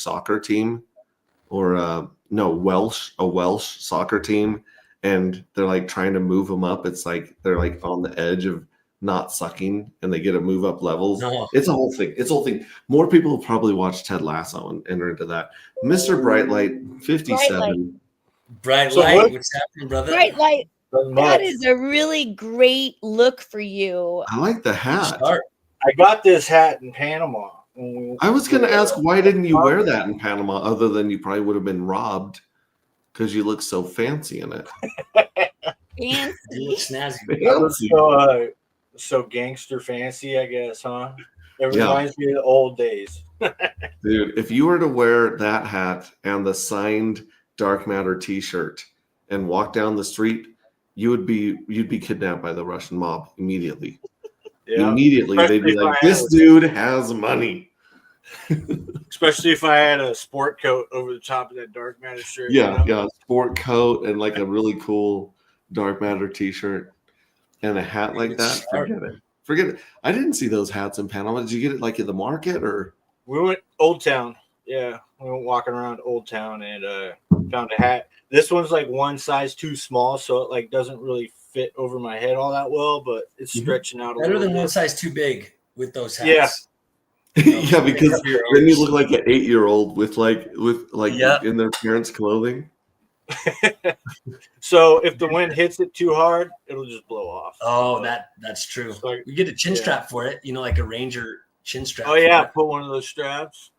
soccer team, or a Welsh soccer team, and they're like trying to move them up. It's like they're like on the edge of not sucking, and they get to move up levels. No. It's a whole thing. It's a whole thing. More people have probably watched Ted Lasso and are into that. Mr. Brightlight, 57. Bright So light. what- What's happening, brother? Bright light. Doesn't That matter. is a really great look for you. I like the hat. Start. I got this hat in Panama. when we- I was going to ask, why didn't you wear that in Panama, other than you probably would have been robbed because you look so fancy in it. Fancy. You look snazzy. I was so gangster fancy, I guess, huh? It Yeah. reminds me of the old days. Dude, if you were to wear that hat and the signed Dark Matter T-shirt and walk down the street, you'd be kidnapped by the Russian mob immediately. Yeah. Immediately, they'd be Especially like, if I "This had- dude has money." Especially if I had a sport coat over the top of that dark matter shirt. Yeah, you know? yeah, sport coat and like a really cool Dark Matter T-shirt and a hat like that. Forget it. Forget it. I didn't see those hats in Panama. Did you get it like at the market or? We went Old Town. Yeah, we went walking around Old Town and found a hat. This one's like one size too small, so it like doesn't really fit over my head all that well, but it's Mhm. stretching out a Better little than bit. one size too big with those hats. Yeah. Yeah, because Cover your then you ears. look like an 8-year-old with like Yeah. in their parents' clothing. So if the wind hits it too hard, it'll just blow off. Oh, that's true. It's like- You get a chin yeah. strap for it, like a Ranger chin strap. Oh for yeah, it. put one of those straps.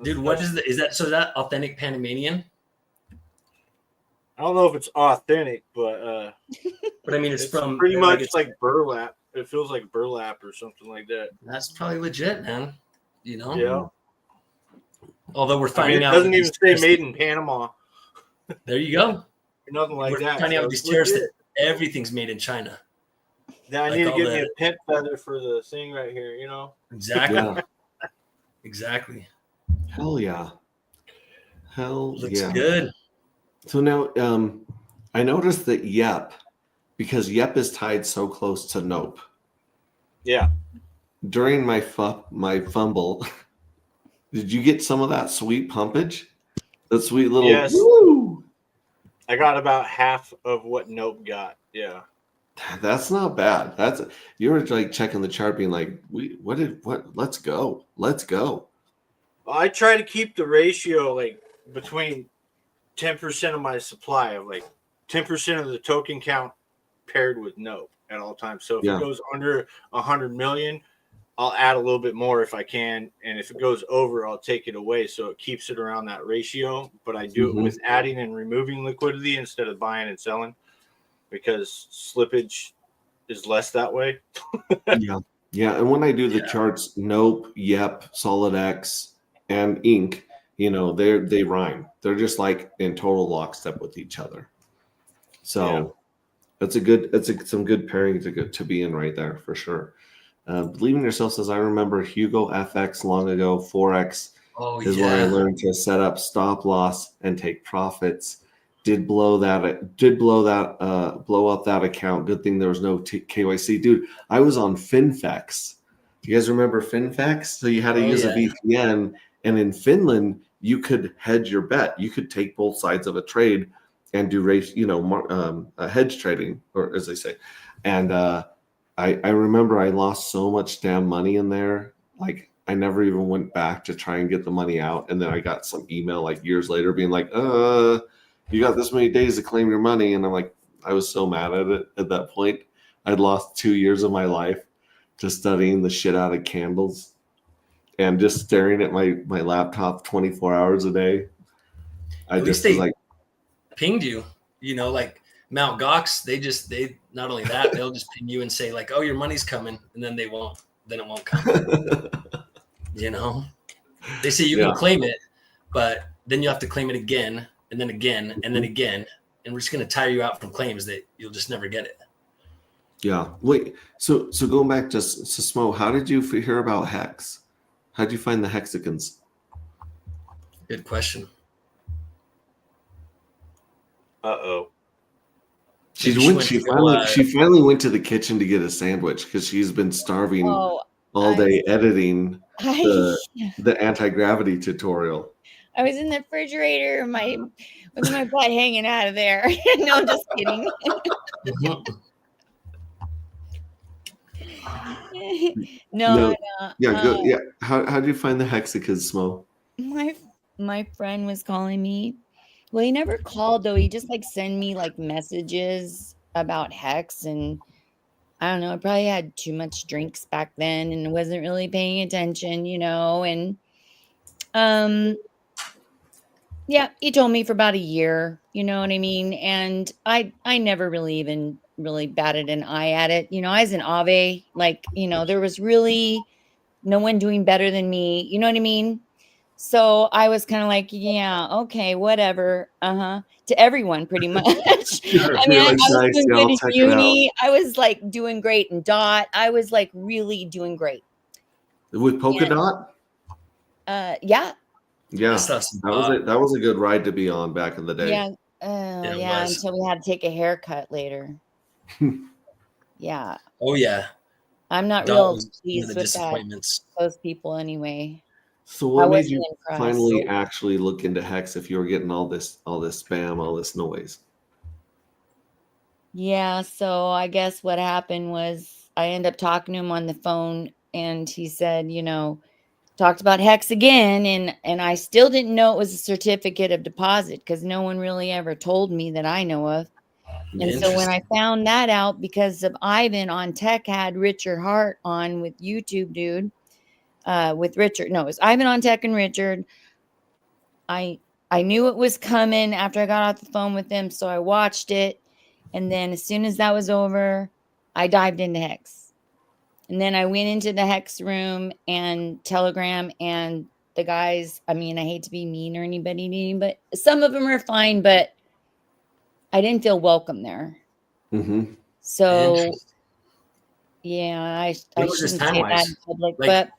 Dude, what is that? So is that authentic Panamanian? I don't know if it's authentic, but But I mean, it's from pretty much it's like burlap. It feels like burlap or something like that. that's probably legit, man. Yeah. Although we're I mean, finding it out doesn't with even these say terrorists- made in Panama There you go. or nothing like we're that. finding out so with these it's terrorists legit. that everything's made in China. Then I like need to all get me the- a pent feather for the thing right here, you know? Exactly. Yeah. Exactly. Hell yeah. Hell Looks yeah. good. So now I noticed that Yep, because Yep is tied so close to Nope. Yeah. During my fumble, did you get some of that sweet pumpage? That sweet little Yes. woo! I got about half of what Nope got. Yeah. That's not bad. That's you were like checking the chart, being like, let's go. Let's go. I try to keep the ratio like between 10% of my supply of like 10% of the token count paired with Nope at all times. So if Yeah. it goes under 100 million, I'll add a little bit more if I can. And if it goes over, I'll take it away. So it keeps it around that ratio. But I do Mhm. it with adding and removing liquidity instead of buying and selling because slippage is less that way. Yeah. Yeah. And when I do the Yeah. charts, Nope, Yep, Solid X, and Ink, they rhyme. They're just like in total lockstep with each other. So Yeah. some good pairing to be in right there for sure. Believe in Yourself says, I remember Hugo FX long ago. Forex Oh is where I yeah. learned to set up stop loss and take profits. Did blow up that account. Good thing there was no KYC, dude. I was on FinFEX. Do you guys remember FinFEX? So you had to Oh, use yeah. a VPN, and in Finland you could hedge your bet. You could take both sides of a trade and do hedge trading, or as they say. And I remember I lost so much damn money in there. Like I never even went back to try and get the money out. And then I got some email like years later being like, you got this many days to claim your money. And I'm like, I was so mad at it at that point. I'd lost 2 years of my life to studying the shit out of candles and just staring at my laptop 24 hours a day. I At least just was they like, pinged you, like Mount Gox, they not only that, they'll just ping you and say like, oh, your money's coming, and then it won't come. They say you Yeah. can claim it, but then you have to claim it again and then again and then again, and we're just going to tire you out from claims that you'll just never get it. yeah. Wait, so going back to Smo, how did you hear about Hex? How'd you find the Hexicans? Good question. Uh-oh. She Maybe she finally went to the kitchen to get a sandwich because she's been starving Oh, all day editing I the anti-gravity tutorial. I was in the refrigerator, with my butt hanging out of there. No, I'm just kidding. Mhm. No. Yeah, good. Yeah. How do you find the Hexicas, Smo? My friend was calling me. Well, he never called though. He just like send me like messages about Hex, and I don't know. I probably had too much drinks back then and wasn't really paying attention, and um yeah, he told me for about a year, you know what I mean? And I never really even really batted an eye at it. I was an Ave, like, there was really no one doing better than me, you know what I mean? So I was kind of like, yeah, okay, whatever. Uh-huh. To everyone pretty much. Sure. I mean, You're I like, was nice, doing yeah, good I'll in check it out. uni. I was like doing great in dot. I was like really doing great. With Polka And Dot? yeah, Yeah. That stuff's That was it. That was a good ride to be on back in the day. yeah, Yeah, it yeah, was. until we had to take a haircut later. Yeah. Oh yeah. I'm not Dot real was one of pleased the with disappointments. those people anyway. So I what made wasn't you impressed. finally actually look into Hex if you were getting all this spam, all this noise? Yeah, so I guess what happened was I ended up talking to him on the phone, and he said, talked about Hex again, and I still didn't know it was a certificate of deposit because no one really ever told me that I know of. And so when I found that out because of Ivan on Tech had Richard Hart on with YouTube, dude, with Richard. No, it was Ivan on Tech and Richard. I knew it was coming after I got off the phone with them, so I watched it. And then as soon as that was over, I dived into Hex. And then I went into the Hex room and Telegram, and the guys, I mean, I hate to be mean or anybody, but some of them are fine, but I didn't feel welcome there. Mm-hmm. So yeah, I When was this shouldn't say that time-wise? in public, Like- but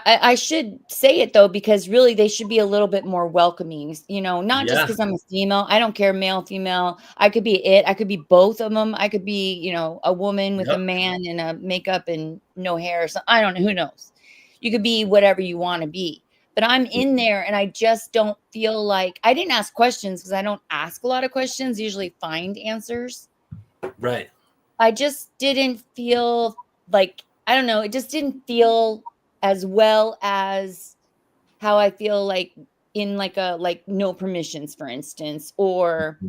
I should say it though, because really they should be a little bit more welcoming, not just Yeah. because I'm a female. I don't care, male, female. I could be it. I could be both of them. I could be, a woman with a Yep. man and a makeup and no hair or something. I don't know. Who knows? You could be whatever you want to be. But I'm in there and I just don't feel like I didn't ask questions because I don't ask a lot of questions, usually find answers. Right. I just didn't feel like, I don't know, it just didn't feel as well as how I feel like in like no permissions, for instance, or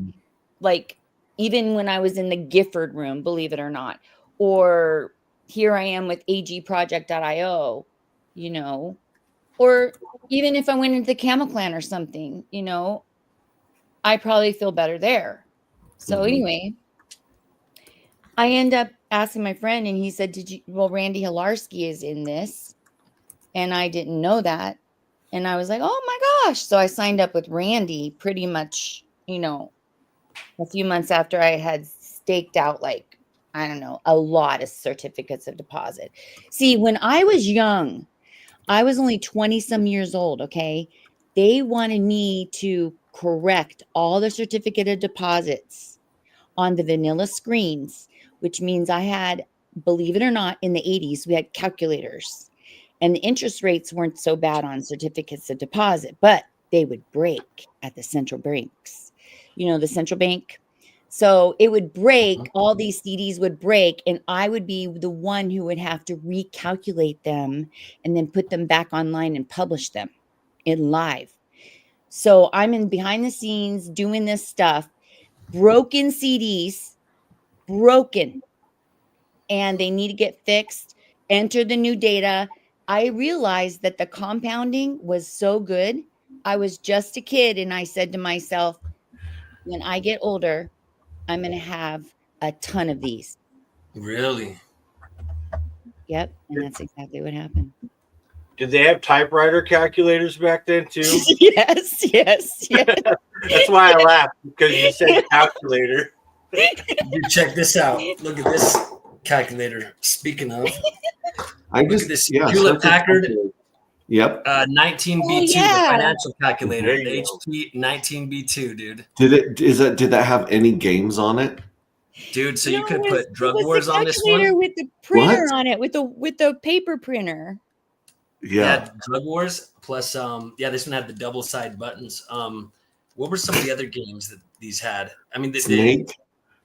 like even when I was in the Gifford room, believe it or not, or here I am with agproject.io, or even if I went into the Camel Clan or something, I probably feel better there. So anyway, I end up asking my friend and he said, Randy Hilarski is in this. And I didn't know that. And I was like, oh my gosh. So I signed up with Randy pretty much, a few months after I had staked out like, I don't know, a lot of certificates of deposit. See, when I was young, I was only 20 some years old. Okay. They wanted me to correct all the certificate of deposits on the vanilla screens, which means I had, believe it or not, in the 80s, we had calculators. And the interest rates weren't so bad on certificates of deposit, but they would break at the central banks. The central bank. So it would break, all these CDs would break, and I would be the one who would have to recalculate them and then put them back online and publish them in live. So I'm in behind the scenes doing this stuff, broken CDs, broken, and they need to get fixed, enter the new data. I realized that the compounding was so good. I was just a kid and I said to myself, when I get older, I'm going to have a ton of these. Really? Yep. And that's exactly what happened. Did they have typewriter calculators back then too? Yes. That's why I laughed, because you said calculator. Dude, check this out. Look at this calculator. Speaking of, I look just at this yeah, Hewlett such a- Packard 19B2, Oh, yeah. the financial calculator, There the you go. HP 19B2, dude. Did that have any games on it? Dude, so No, you could it was- put Drug it was Wars the on this calculator one. with the printer What? on it, with the paper printer. It had Drug Wars plus this one had the double side buttons. What were some of the other games that these had? I mean, the Snake.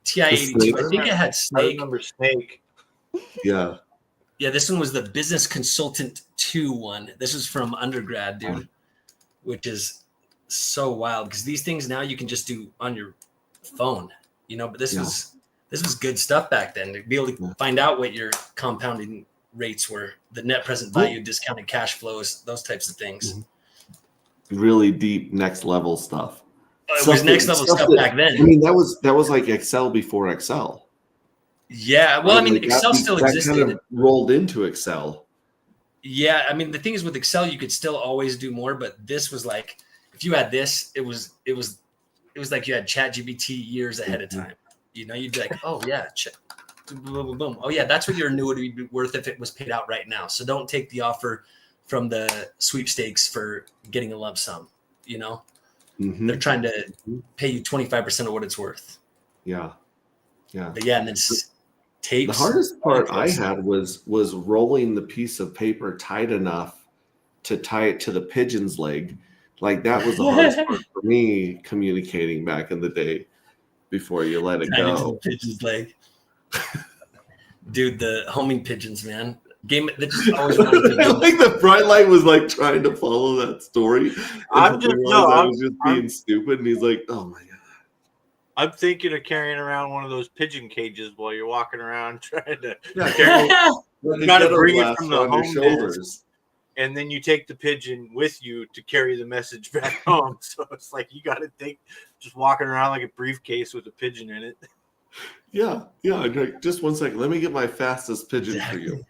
TI-82. I think it had I Snake. remember Snake. Yeah. Yeah, this one was the Business Consultant 2 one. This was from undergrad, dude, which is so wild because these things now you can just do on your phone, but this was good stuff back then to be able to find out what your compounding rates were, the net present value, discounted cash flows, those types of things. Really deep next level stuff. It was next level stuff back then. I mean, that was like Excel before Excel. Yeah, well, I mean, Excel still existed. Kind of rolled into Excel. Yeah, I mean, the thing is with Excel, you could still always do more, but this was like, if you had this, it was like you had ChatGPT years ahead of time. You'd be like, oh yeah, boom, boom, boom. Oh yeah, that's what your annuity would be worth if it was paid out right now. So don't take the offer from the sweepstakes for getting a lump sum. They're trying to pay you 25% of what it's worth. Yeah. But yeah, and then tapes. The hardest part I had was rolling the piece of paper tight enough to tie it to the pigeon's leg. Like that was the hardest part for me communicating back in the day before you let it go. To the pigeon's leg. Dude, the homing pigeons, man. Game that just always wanted to do. Like the bright light was like trying to follow that story. I was just being stupid, and he's like, "Oh my god." I'm thinking of carrying around one of those pigeon cages while you're walking around trying to carry. You got to bring it from the home shoulders, and then you take the pigeon with you to carry the message back home. So it's like you got to just walking around like a briefcase with a pigeon in it. Yeah. Like, just 1 second. Let me get my fastest pigeon for you.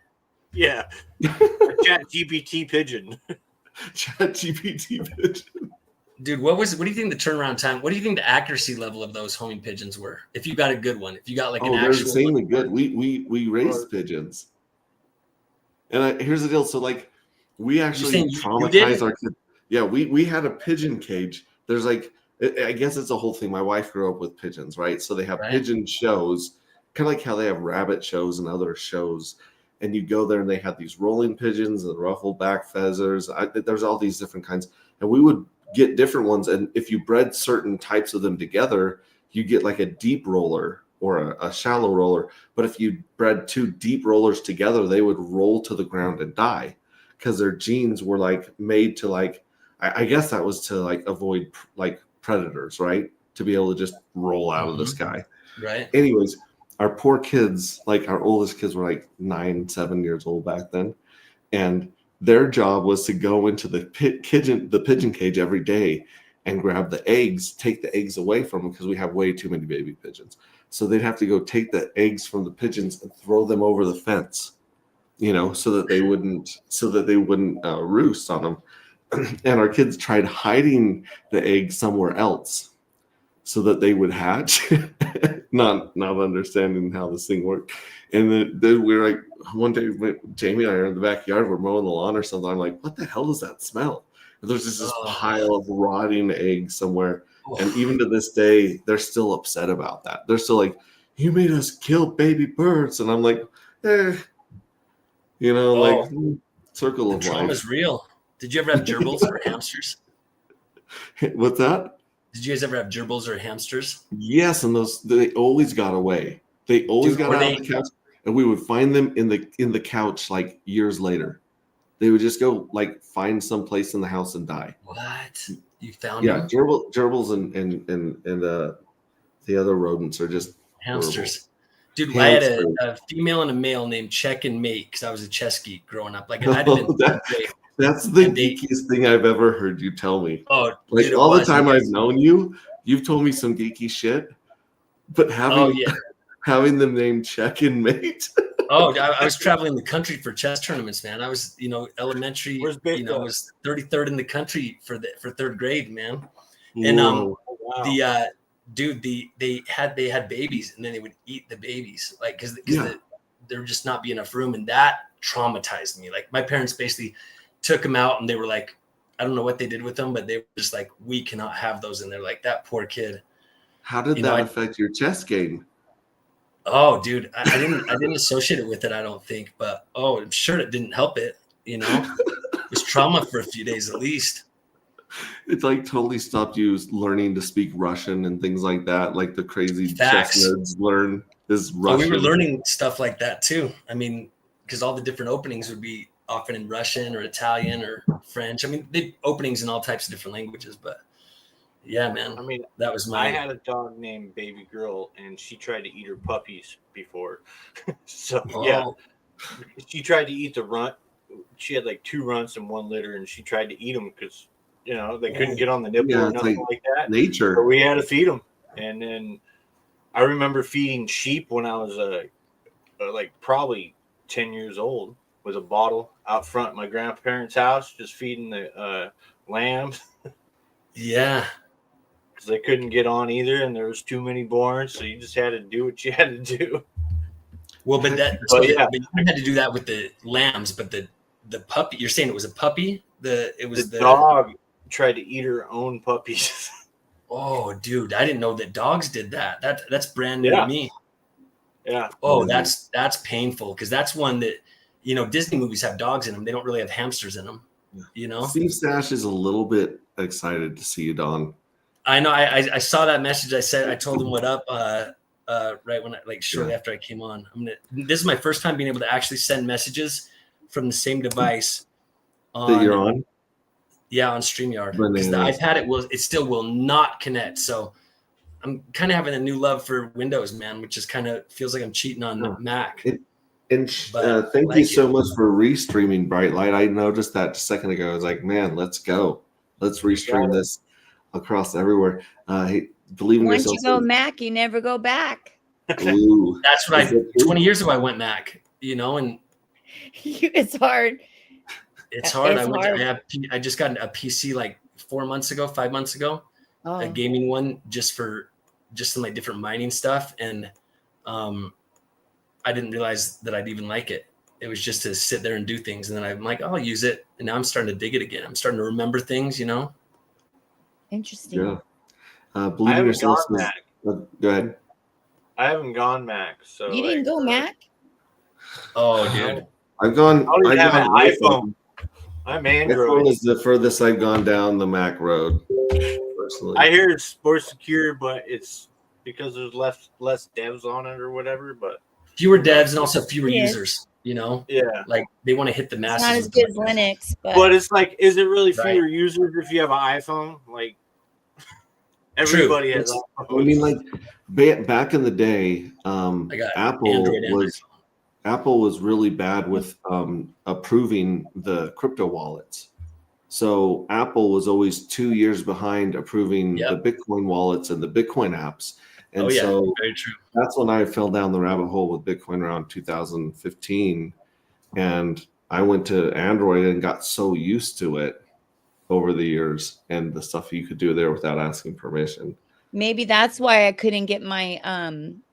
Yeah, ChatGPT pigeon. ChatGPT pigeon. Dude, what do you think the turnaround time? What do you think the accuracy level of those homing pigeons were? If you got a good one, if you got like an they're actual insanely good. We raised pigeons, and here's the deal. So like, we actually traumatized our kids. Yeah, we had a pigeon cage. There's like, I guess it's a whole thing. My wife grew up with pigeons, right? So they have pigeon shows, kind of like how they have rabbit shows and other shows. And you go there and they have these rolling pigeons and ruffled back feathers. There's all these different kinds. And we would get different ones. And if you bred certain types of them together, you get like a deep roller or a shallow roller. But if you bred 2 deep rollers together, they would roll to the ground and die because their genes were like made to like, I guess that was to like avoid like predators, right? To be able to just roll out of the sky. Right. Anyways, our poor kids, like our oldest kids were like 9-7 years old back then. And their job was to go into the pigeon cage every day and grab the eggs, take the eggs away from them because we have way too many baby pigeons. So they'd have to go take the eggs from the pigeons and throw them over the fence, so that they wouldn't roost on them. And our kids tried hiding the eggs somewhere else so that they would hatch, not understanding how this thing worked. And then we were like, one day, Jamie and I are in the backyard, we're mowing the lawn or something. I'm like, what the hell does that smell? And there's just this pile of rotting eggs somewhere. And even to this day, they're still upset about that. They're still like, you made us kill baby birds. And I'm like, like circle of life. Trauma's real. Did you ever have gerbils or hamsters? What's that? Did you guys ever have gerbils or hamsters? Yes, and they always got away. They always got out of the couch, and we would find them in the couch like years later. They would just go like find some place in the house and die. What? You found them? Gerbils and the other rodents are just hamsters. Horrible. Dude, I had a female and a male named Check and Mate because I was a chess geek growing up. Like I didn't. That's the geekiest thing I've ever heard you tell me. Oh, like dude, all the time I've known you, you've told me some geeky shit. But having them named Check and Mate. I was traveling the country for chess tournaments, man. I was, elementary. I was 33rd in the country for third grade, man. And they had babies, and then they would eat the babies, like because there would just not be enough room, and that traumatized me. Like my parents basically took them out, and they were like, I don't know what they did with them, but they were just like, we cannot have those in there. Like that poor kid. How did that affect your chess game? Oh, dude, I didn't associate it with it, I don't think, but I'm sure it didn't help it, was trauma for a few days at least. It's like totally stopped you learning to speak Russian and things like that. Like the crazy Facts. chess nerds learn is Oh, Russian. we were learning stuff like that too. I mean, because all the different openings would be often in Russian or Italian or French. I mean, they openings in all types of different languages, but yeah, man. I mean, that was I my. had a dog named Baby Girl, and she tried to eat her puppies before. So yeah, Oh, she tried to eat the runt. She had like 2 runts and 1 litter, and she tried to eat them because they couldn't get on the nipple Yeah, or it's nothing like that. So nature. we had to feed them. And then I remember feeding sheep when I was like probably 10 years old with a bottle out front of my grandparents' house, just feeding the lambs yeah. because they couldn't get on either, and there was too many born, so you just had to do what you had to do. Well, but But yeah. but you had to do that with the lambs, but the puppy. You're saying it was a puppy? It was The dog tried to eat her own puppies. Oh, dude, I didn't know that dogs did that. That's brand new Yeah. to me. Yeah. Oh, Mhm. that's painful because that's one that Disney movies have dogs in them. They don't really have hamsters in them. Steve Stash is a little bit excited to see you, Don. I know. I saw that message. I told him what up. Right when shortly after I came on. This is my first time being able to actually send messages from the same device That you're on. Yeah, on StreamYard. Because the Bananas. iPad it still will not connect. So I'm kind of having a new love for Windows, man, which is kind of feels like I'm cheating on Mac. And But thank like you it. so much for restreaming Bright Light. I noticed that a second ago. I was like, man, let's go. Let's restream this across everywhere. Hey, believe in Once yourself. you go Mac, you never go back. Ooh. That's what Is that true? 20 years ago I went Mac, and It's hard. it's hard. It's hard. I just got a PC like 5 months ago, Oh, a gaming one just some like different mining stuff. And I didn't realize that I'd even like it. It was just to sit there and do things. And then I'm like, I'll use it. And now I'm starting to dig it again. I'm starting to remember things, interesting. Yeah. I Believe in haven't yourself. gone Mac. Go ahead. I haven't gone Mac. So You didn't go Mac? Oh, dude. I've gone. I don't even I've have an gone iPhone. I'm Android. iPhone is the furthest I've gone down the Mac road. Personally, I hear it's more secure, but it's because there's less devs on it or whatever. But Fewer devs and also fewer Yes. users, yeah, like they want to hit the It's masses. not as with good as something. Linux, but but it's like, is it really Right. fewer users if you have an iPhone? Like everybody has. It's- I mean, like back in the day, I got Apple Android and was Apple was really bad with approving the crypto wallets. So Apple was always 2 years behind approving Yep. the Bitcoin wallets and the Bitcoin apps. And Oh yeah, so very true. that's when I fell down the rabbit hole with Bitcoin around 2015. And I went to Android and got so used to it over the years and the stuff you could do there without asking permission. maybe that's why I couldn't get my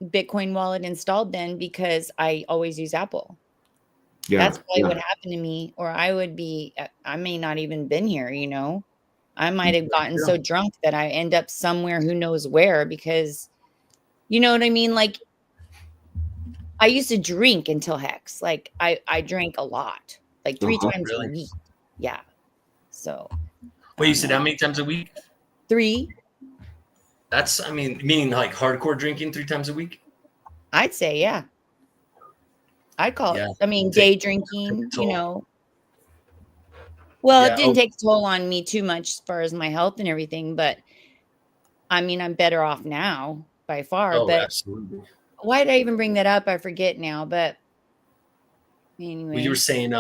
Bitcoin wallet installed then, because I always use Apple. Yeah. That's probably yeah. what happened to me, or I may not even been here, I might have gotten so drunk that I end up somewhere, who knows where, because you know what I mean? Like, I used to drink until Hex. Like I drank a lot, like 3 Uh-huh. times Really? a week. Yeah. So Wait, you said how many times a week? 3, That's, meaning like hardcore drinking 3 times a week? I'd say, yeah. I'd call Yeah. it. I mean, Take- day drinking, toll. Well, Yeah, it didn't take a toll on me too much as far as my health and everything, but I'm better off now by far. Oh, But absolutely. why did I even bring that up? I forget now. But anyway, Well, you were saying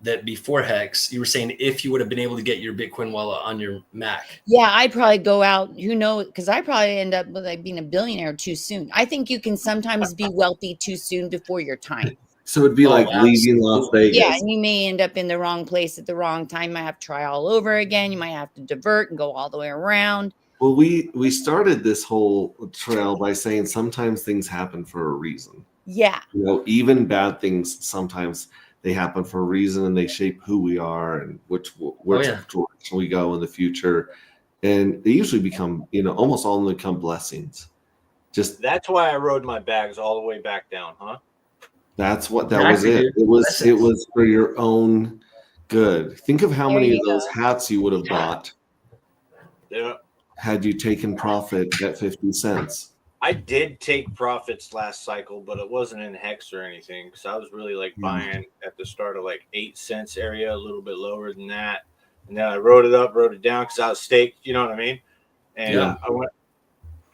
that before Hex, you were saying if you would have been able to get your Bitcoin wallet on your Mac. yeah, I'd probably go out. Who knows? Because I probably end up with being a billionaire too soon. I think you can sometimes be wealthy too soon before your time. So it'd be Oh, like leaving Las absolutely. Vegas. Yeah, and you may end up in the wrong place at the wrong time. You might have to try all over again. You might have to divert and go all the way around. Well, we started this whole trail by saying sometimes things happen for a reason. Yeah, Even bad things, sometimes they happen for a reason and they shape who we are and which direction we go in the future. And they usually become, almost all of them become blessings. Just That's why I rode my bags all the way back down, huh? that's what that was Exactly, it. dude. It was for your own Good. Think of how There many you of those hats you would have bought Yeah. had you taken profit at 50 cents. I did take profits last cycle, but it wasn't in hex or anything because I was really like buying at the start of like 8 cents area, a little bit lower than that, and then I wrote it up, wrote it down because I was staked. You know what I mean? And Yeah.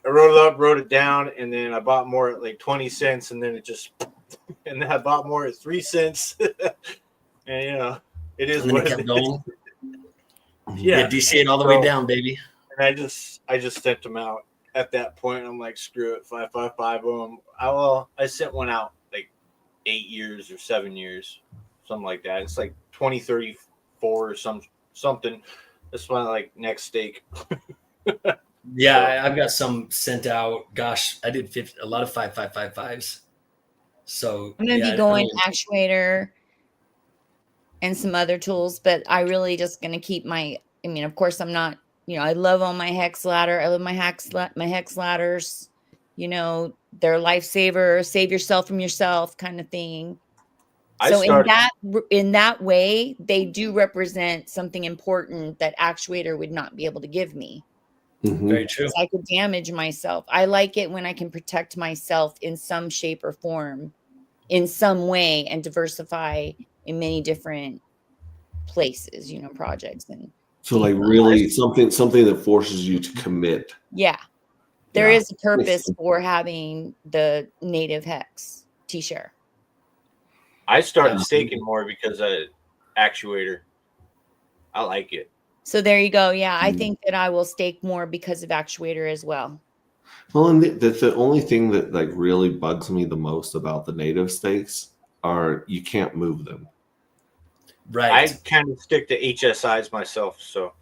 I wrote it up, wrote it down, and then I bought more at like 20 cents, and then and then I bought more at 3 cents, and you know, it is And then what it kept it is. going. Yeah, Yeah, DCA all the way down, baby. and I just sent them out at that point. I'm like, screw it, 555 them. I sent one out like 8 years or 7 years, something like that. It's like 2034 or something. That's my like next stake. Yeah, I've got some sent out. Gosh, I did a lot of 5555s. So I'm gonna be going actuator and some other tools, but I really just gonna keep I mean, of course, I'm not. I love all my hex ladder. I love my hex ladders. They're lifesaver, save yourself from yourself kind of thing. So in that way, they do represent something important that actuator would not be able to give me. Very true. I could damage myself. I like it when I can protect myself in some shape or form, in some way, and diversify in many different places, projects. And so like really something that forces you to commit. Yeah. There is a purpose for having the native hex T-share. I started staking more because of actuator. I like it. So there you go. Yeah, I think that I will stake more because of actuator as well. Well, and the only thing that like really bugs me the most about the native stakes are you can't move them. Right. I kind of stick to HSIs myself. So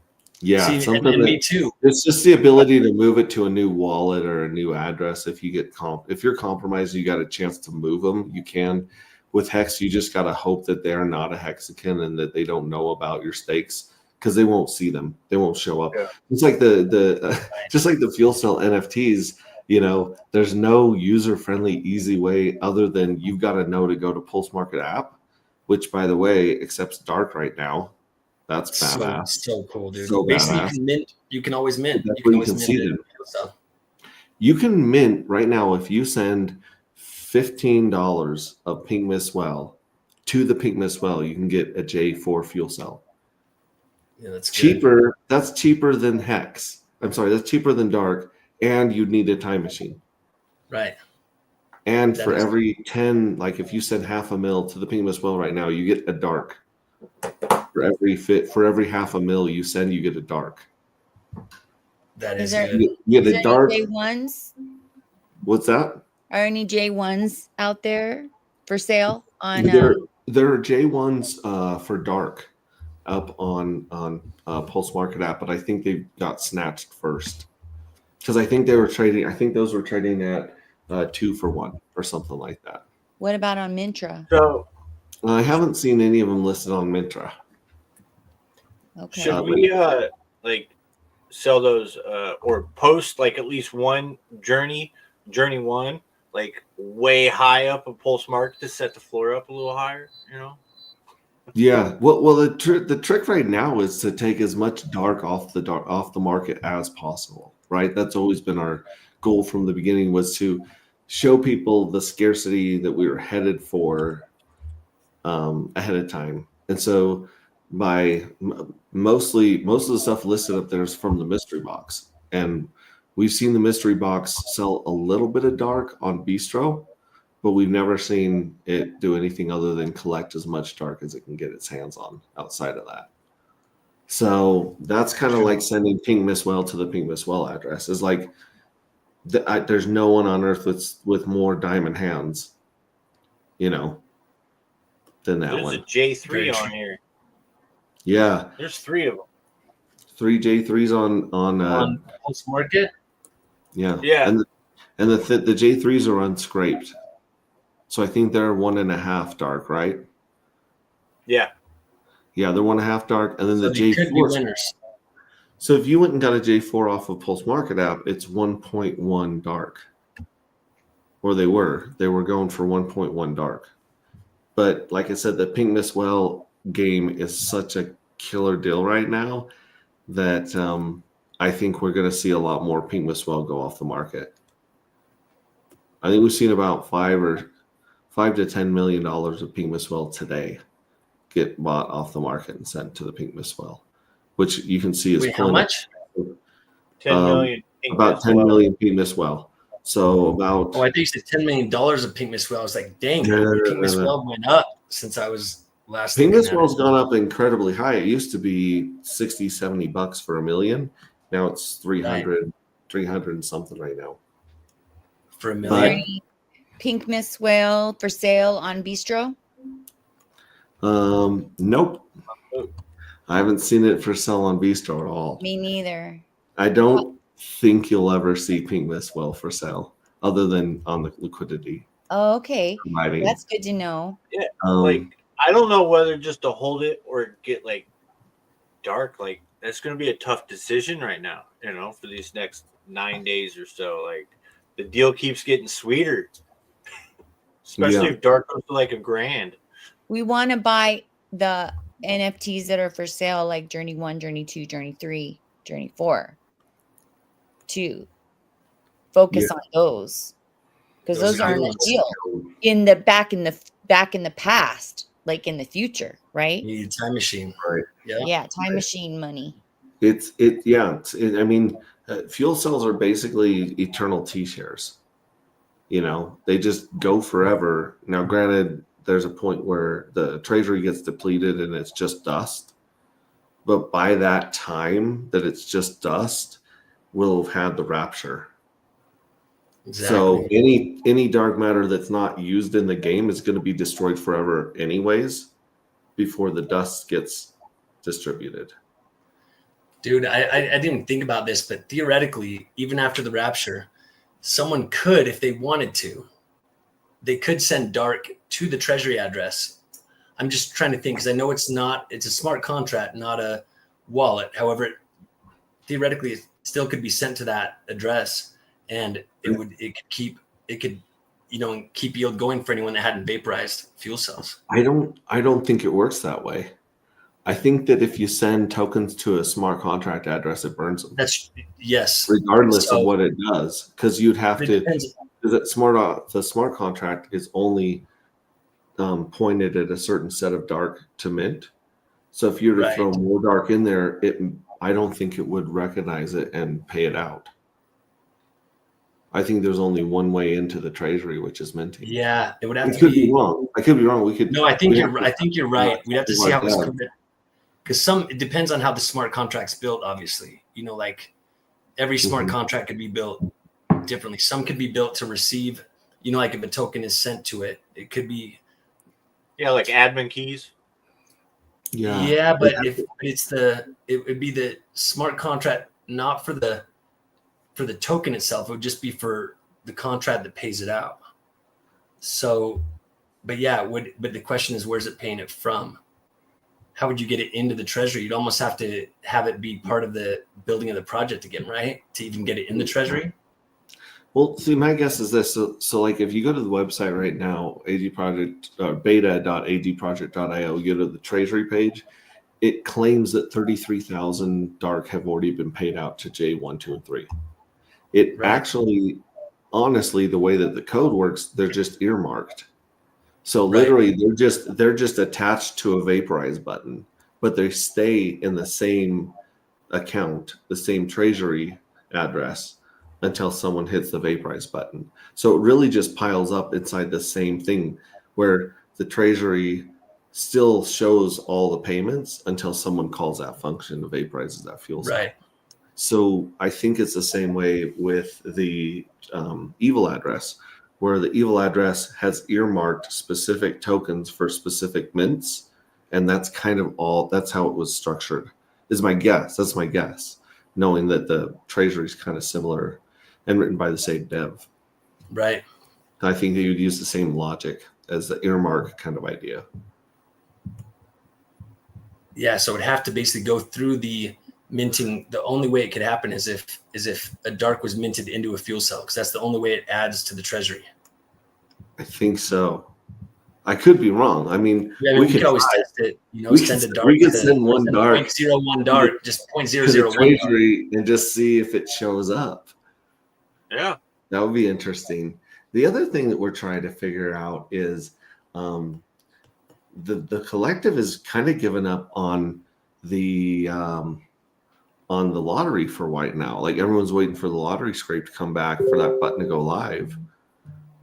yeah, and me too. It's just the ability to move it to a new wallet or a new address. If you get if you're compromised, you got a chance to move them. You can. With Hex, you just got to hope that they're not a hexagon and that they don't know about your stakes because they won't see them. They won't show up. Yeah. It's like just like the fuel cell NFTs. There's no user-friendly, easy way other than you've got to know to go to Pulse Market app, which, by the way, accepts Dark right now. That's badass. So cool, dude. So basically, badass. you can always mint. You can always see them. You can mint right now if you send $15 of Pink Miss Well to the Pink Miss Well. You can get a J4 fuel cell. Yeah, that's cheaper. Good. That's cheaper than Hex. I'm sorry, that's cheaper than Dark, and you'd need a time machine. Right. And for every 10, like if you send $500,000 to the Pink Miss Well right now, you get a Dark. For every $500,000 you send, you get a Dark. That is good. You get a Dark. J1s? What's that? Are any J1s out there for sale on? There are J1s for Dark up on Pulse Market app, but I think they got snatched first because I think they were trading. I think those were trading at 2 for 1 or something like that. What about on Mintra? So I haven't seen any of them listed on Mintra. Okay. Should we like sell those or post like at least one journey 1 like way high up a Pulse Market to set the floor up a little higher? Yeah. Well, the trick right now is to take as much dark off the market as possible. Right. That's always been our goal from the beginning, was to show people the scarcity that we were headed for ahead of time. And so by most of the stuff listed up there is from the mystery box, and we've seen the mystery box sell a little bit of dark on Bistro, but we've never seen it do anything other than collect as much dark as it can get its hands on outside of that. So that's kind of like sending Pink Miss Well to the Pink Miss Well address. Is like there's no one on earth with more diamond hands, than that There's one. a J3 on here. Yeah, there's 3 of them. 3 J3s on Pulse Market. Yeah. And the J3s are unscraped, so I think they're 1.5 dark, right? Yeah, they're 1.5 dark, and then So the they could be J4. winners. So if you went and got a J4 off of Pulse Market app, it's 1.1 dark, or they were going for 1.1 dark. But like I said, the Pink Miss Well game is such a killer deal right now that I think we're going to see a lot more Pink Miswell go off the market. I think we've seen about $5 to $10 million of Pink Miswell today get bought off the market and sent to the Pink Miswell, which you can see is Wait, how much? 10 million. About 10 million Pink Miswell. So about. Oh, I think you said $10 million of Pink Miswell. I was like, dang, Pink Miswell went up since I was last. Pink Miswell's gone up incredibly high. It used to be $60-$70 for a million. Now it's 300 and something right now. For a million. Pink Miswell for sale on Bistro? Nope. I haven't seen it for sale on Bistro at all. Me neither. I don't think you'll ever see Pink Miswell for sale other than on the liquidity. Oh, okay. Providing. That's good to know. Yeah. Like, I don't know whether just to hold it or get like dark. Like, that's going to be a tough decision right now, you know, for these next 9 days or so. Like, the deal keeps getting sweeter, especially if dark goes to like $1,000. We want to buy the NFTs that are for sale, like Journey 1, Journey 2, Journey 3, Journey 4. To focus on those, because those aren't a deal in the back in the past, like in the future, right? You need a time machine, right? Yeah, time machine money. I mean, fuel cells are basically eternal T-shares. You know, they just go forever. Now, granted, there's a point where the treasury gets depleted and it's just dust, but by that time that it's just dust, we'll have had the rapture. Exactly. So any dark matter that's not used in the game is going to be destroyed forever anyways before the dust gets distributed. Dude, I didn't even think about this, but theoretically, even after the rapture, someone could, if they wanted to, they could send dark to the treasury address. I'm just trying to think, because I know it's a smart contract, not a wallet. However, theoretically, it still could be sent to that address, and it could keep yield going for anyone that hadn't vaporized fuel cells. I don't think it works that way. I think that if you send tokens to a smart contract address, it burns them. Yes. Regardless of what it does, because you'd have to. The smart contract is only pointed at a certain set of dark to mint. So if you were to throw more dark in there, I don't think it would recognize it and pay it out. I think there's only one way into the treasury, which is minting. Yeah, it would have to be wrong. I could be wrong. No, I think you're right. We'd have to see how it's committed. Because it depends on how the smart contract's built, obviously. You know, like every smart contract could be built differently. Some could be built to receive, you know, like if a token is sent to it, it could be. Yeah, like admin keys. Yeah, but if it would be the smart contract, not for the token itself. It would just be for the contract that pays it out. So, but the question is, where's it paying it from? How would you get it into the treasury? You'd almost have to have it be part of the building of the project again, right? To even get it in the treasury. Well, see, my guess is this. So like if you go to the website right now, beta.agproject.io, you go to the treasury page, it claims that 33,000 dark have already been paid out to J1, 2, and 3. It actually, honestly, the way that the code works, they're just earmarked. So literally, they're just attached to a vaporize button, but they stay in the same account, the same treasury address until someone hits the vaporize button. So it really just piles up inside the same thing, where the treasury still shows all the payments until someone calls that function and vaporizes that fuel cell. Right. So I think it's the same way with the evil address, where the evil address has earmarked specific tokens for specific mints. And that's kind of that's how it was structured, is my guess. That's my guess, knowing that the treasury is kind of similar and written by the same dev. Right. I think they would use the same logic as the earmark kind of idea. Yeah. So it'd have to basically go through the minting. The only way it could happen is if a dark was minted into a fuel cell, because that's the only way it adds to the treasury. I think so. I could be wrong. I mean, Yeah, I mean, we could always test it. Send a dart. We could send one dart, 0.01 dart, just to the 0.001 treasury and just see if it shows up. Yeah. That would be interesting. The other thing that we're trying to figure out is the collective has kind of given up on the lottery for White now. Like everyone's waiting for the lottery scrape to come back for that button to go live.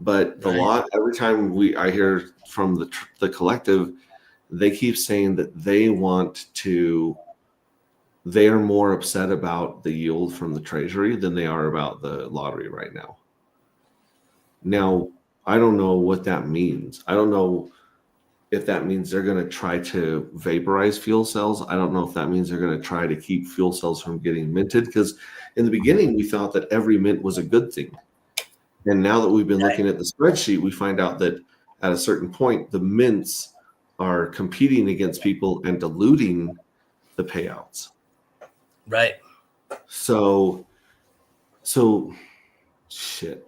But every time I hear from the collective, they keep saying that they are more upset about the yield from the treasury than they are about the lottery right now. Now, I don't know what that means. I don't know if that means they're going to try to vaporize fuel cells. I don't know if that means they're going to try to keep fuel cells from getting minted, because in the beginning we thought that every mint was a good thing. And now that we've been looking at the spreadsheet, we find out that at a certain point, the mints are competing against people and diluting the payouts. Right. So shit.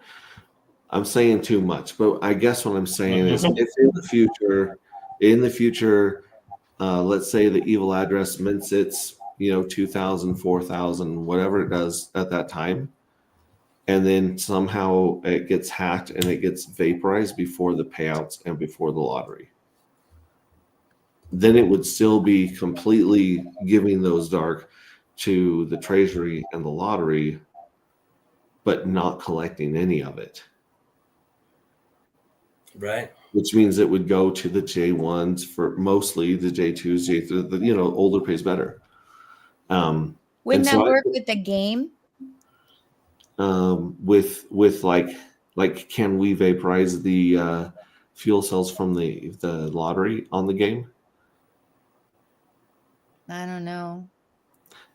I'm saying too much, but I guess what I'm saying is if in the future, let's say the evil address mints its, 2,000, 4,000, whatever it does at that time, and then somehow it gets hacked and it gets vaporized before the payouts and before the lottery, then it would still be completely giving those dark to the treasury and the lottery, but not collecting any of it. Right. Which means it would go to the J1s for mostly the J2s, J3, older pays better. Wouldn't that work with the game? With like, can we vaporize the fuel cells from the lottery on the game? I don't know.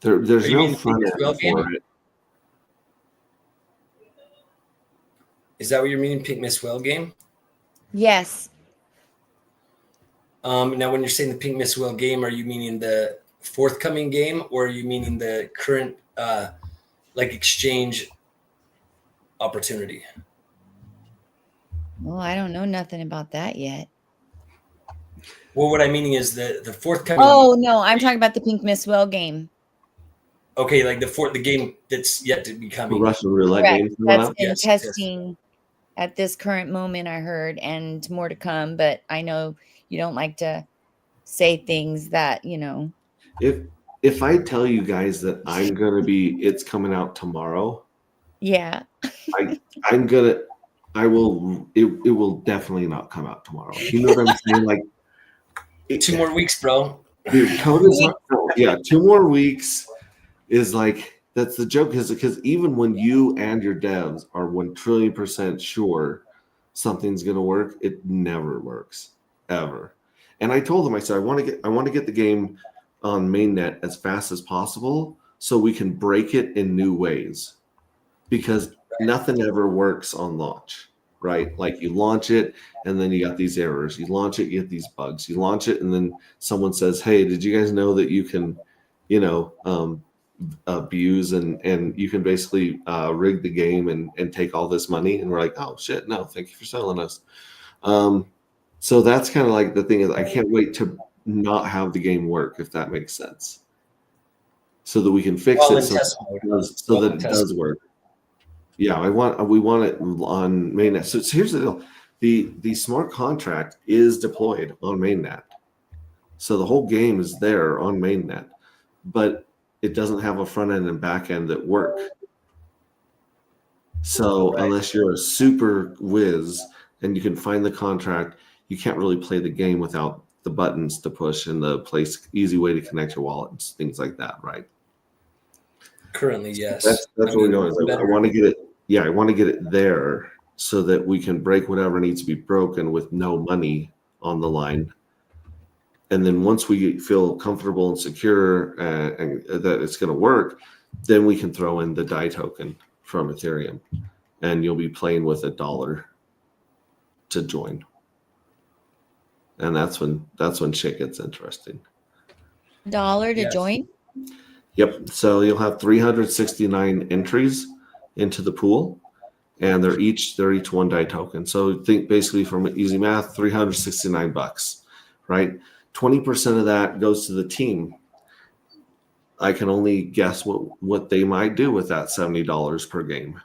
There's no front end for it. Is that what you're meaning, Pink Miss Will game? Yes. Now, when you're saying the Pink Miss Will game, are you meaning the forthcoming game, or are you meaning the current exchange opportunity? Well, I don't know nothing about that yet. Well, what I'm meaning is the forthcoming. Oh no, I'm talking about the Pink Miss Will game. Okay, like the game that's yet to be coming. The Russian roulette game. That's in testing at this current moment, I heard, and more to come. But I know you don't like to say things that If I tell you guys that it's coming out tomorrow. Yeah. it will definitely not come out tomorrow. You know what I'm saying? Like 2 more weeks, bro. Dude, code is not, yeah, 2 more weeks is like, that's the joke, because even when you and your devs are 1 trillion% sure something's going to work, it never works ever. And I told them, I said, I want to get the game on mainnet as fast as possible so we can break it in new ways, because nothing ever works on launch, right? Like you launch it and then you got these errors. You launch it, you get these bugs. You launch it and then someone says, hey, did you guys know that you can, abuse and you can basically rig the game and take all this money? And we're like, oh shit, no, thank you for selling us. So that's kind of like the thing is, I can't wait to not have the game work, if that makes sense, so that we can fix it so that it does work. Yeah, we want it on mainnet. So here's the deal: the smart contract is deployed on mainnet, so the whole game is there on mainnet, but it doesn't have a front end and back end that work. So unless you're a super whiz and you can find the contract, you can't really play the game without the buttons to push and the easy way to connect your wallet and things like that, right? Currently, yes. That's what we're doing. I want to get it. Yeah, I want to get it there so that we can break whatever needs to be broken with no money on the line. And then once we feel comfortable and secure and that it's going to work, then we can throw in the DAI token from Ethereum, and you'll be playing with $1 to join. And that's when shit gets interesting. $1 to join? Yep. So you'll have 369 entries into the pool, and they're each one DAI token. So think basically from easy math, $369, right? 20% of that goes to the team. I can only guess what they might do with that $70 per game.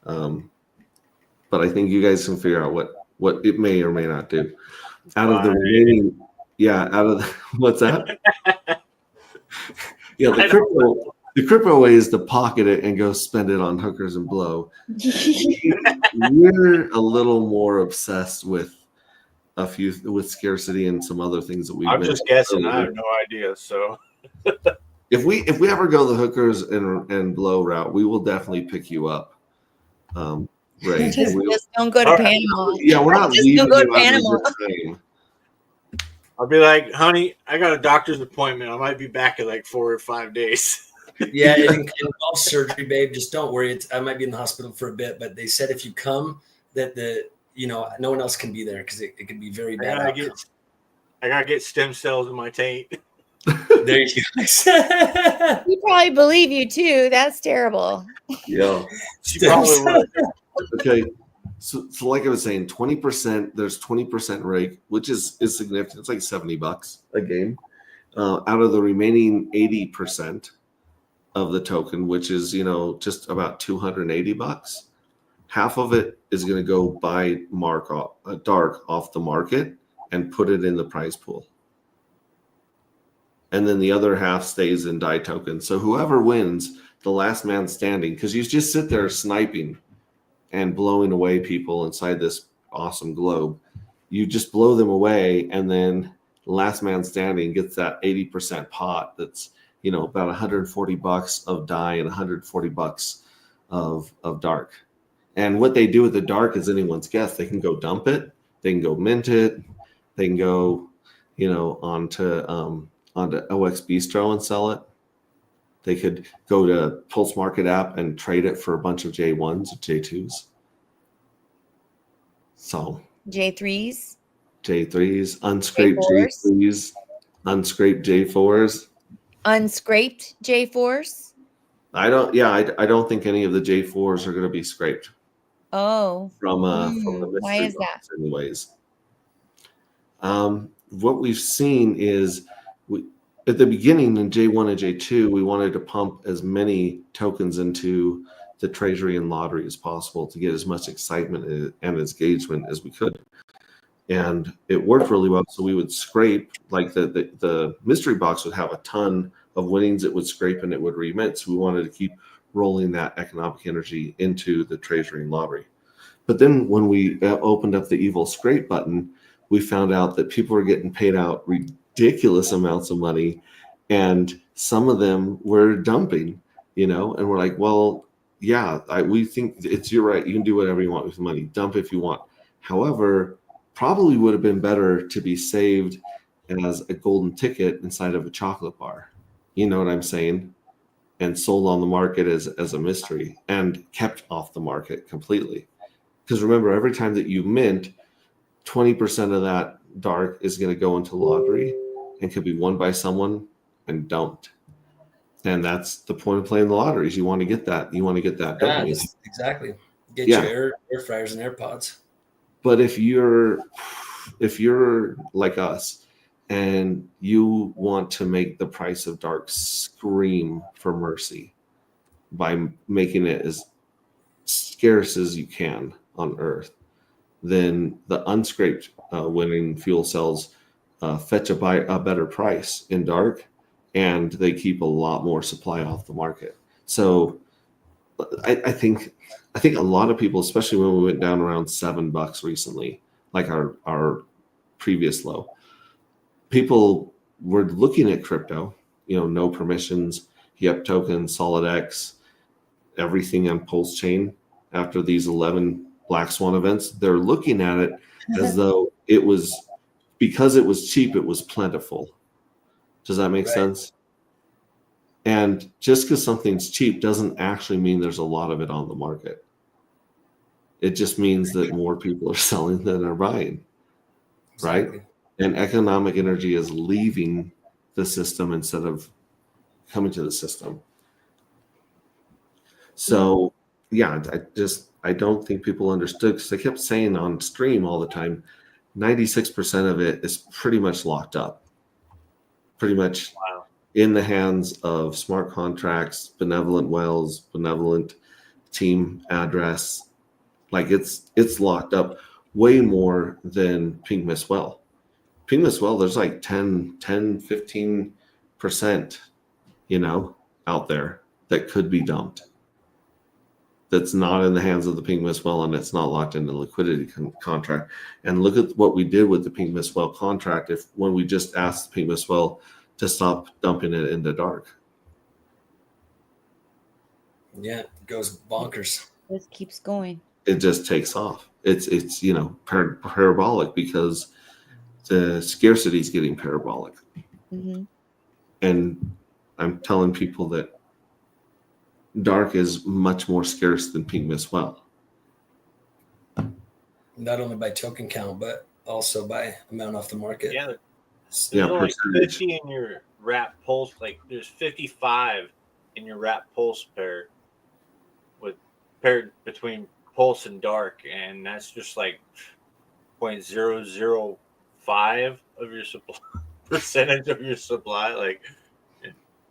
But I think you guys can figure out what it may or may not do. Out of the remaining, what's that? Yeah, the crypto way is to pocket it and go spend it on hookers and blow. We're a little more obsessed with scarcity and some other things that we've. I'm just guessing. I have no idea. So if we ever go the hookers and blow route, we will definitely pick you up. Ray. Just don't go to Panama. Yeah, we're not just don't go to Panama. I'll be like, honey, I got a doctor's appointment. I might be back in like 4 or 5 days. Yeah, it involves surgery, babe. Just don't worry. I might be in the hospital for a bit, but they said if you come, that no one else can be there because it could be very bad. I gotta get stem cells in my taint. There you go. We probably believe you too. That's terrible. Yeah, she probably would. Okay. So like I was saying, 20%, there's 20% rake, which is significant. It's like $70 a game. Out of the remaining 80% of the token, which is, just about $280, half of it is going to go buy Dark off the market and put it in the prize pool. And then the other half stays in DAI tokens. So whoever wins, the last man standing, because you just sit there sniping and blowing away people inside this awesome globe. You just blow them away, and then last man standing gets that 80% pot that's, about $140 of DAI and $140 of Dark. And what they do with the Dark is anyone's guess. They can go dump it, they can go mint it, they can go, onto OX Bistro and sell it. They could go to Pulse Market app and trade it for a bunch of J1s, J2s. So J3s, unscraped J3s, unscraped J4s. Unscraped J4s? I don't think any of the J4s are going to be scraped. Oh. From the mystery why is box that? anyways. What we've seen is at the beginning in J1 and J2, we wanted to pump as many tokens into the treasury and lottery as possible to get as much excitement and engagement as we could. And it worked really well. So we would scrape, like the mystery box would have a ton of winnings it would scrape and it would remit. So we wanted to keep rolling that economic energy into the treasury and lottery. But then when we opened up the evil scrape button, we found out that people were getting paid out ridiculous amounts of money, and some of them were dumping, and we're like, well, yeah, we think you're right. You can do whatever you want with the money. Dump if you want. However, probably would have been better to be saved as a golden ticket inside of a chocolate bar. You know what I'm saying? And sold on the market as a mystery and kept off the market completely. Because remember, every time that you mint, 20% of that Dark is going to go into lottery and could be won by someone and dumped. And that's the point of playing the lotteries. You want to get that. You want to get that. Yeah, exactly. Get your air fryers and AirPods. But if you're like us and you want to make the price of Dark scream for mercy by making it as scarce as you can on Earth, then the unscraped winning fuel cells fetch a better price in Dark, and they keep a lot more supply off the market. So I think a lot of people, especially when we went down around $7 recently, like our previous low, people were looking at crypto, no permissions, YEP tokens, SolidX, everything on Pulse Chain after these 11 Black Swan events. They're looking at it as though it was, because it was cheap, it was plentiful. Does that make sense? And just because something's cheap doesn't actually mean there's a lot of it on the market. It just means that more people are selling than are buying, right? And economic energy is leaving the system instead of coming to the system. So yeah, I don't think people understood because I kept saying on stream all the time, 96% of it is pretty much locked up, pretty much Wow. in the hands of smart contracts, benevolent wells, benevolent team address. Like it's locked up way more than Pink Miss Well. Pink Miss Well, there's like 15%, out there that could be dumped. That's not in the hands of the Pink Miss Well, and it's not locked in the liquidity contract. And look at what we did with the Pink Miss Well contract. When we just asked the Pink Miss Well to stop dumping it into dark. Yeah, it goes bonkers. This keeps going. It just takes off. It's parabolic because the scarcity is getting parabolic. Mm-hmm. And I'm telling people that dark is much more scarce than Pink Miss Well. Not only by token count, but also by amount off the market. Yeah, there's Yeah, only percentage. 50 in your wrap pulse. Like there's 55 in your wrap pulse pair, with paired between pulse and dark, and that's just like 0.005 of your supply percentage of your supply. Like,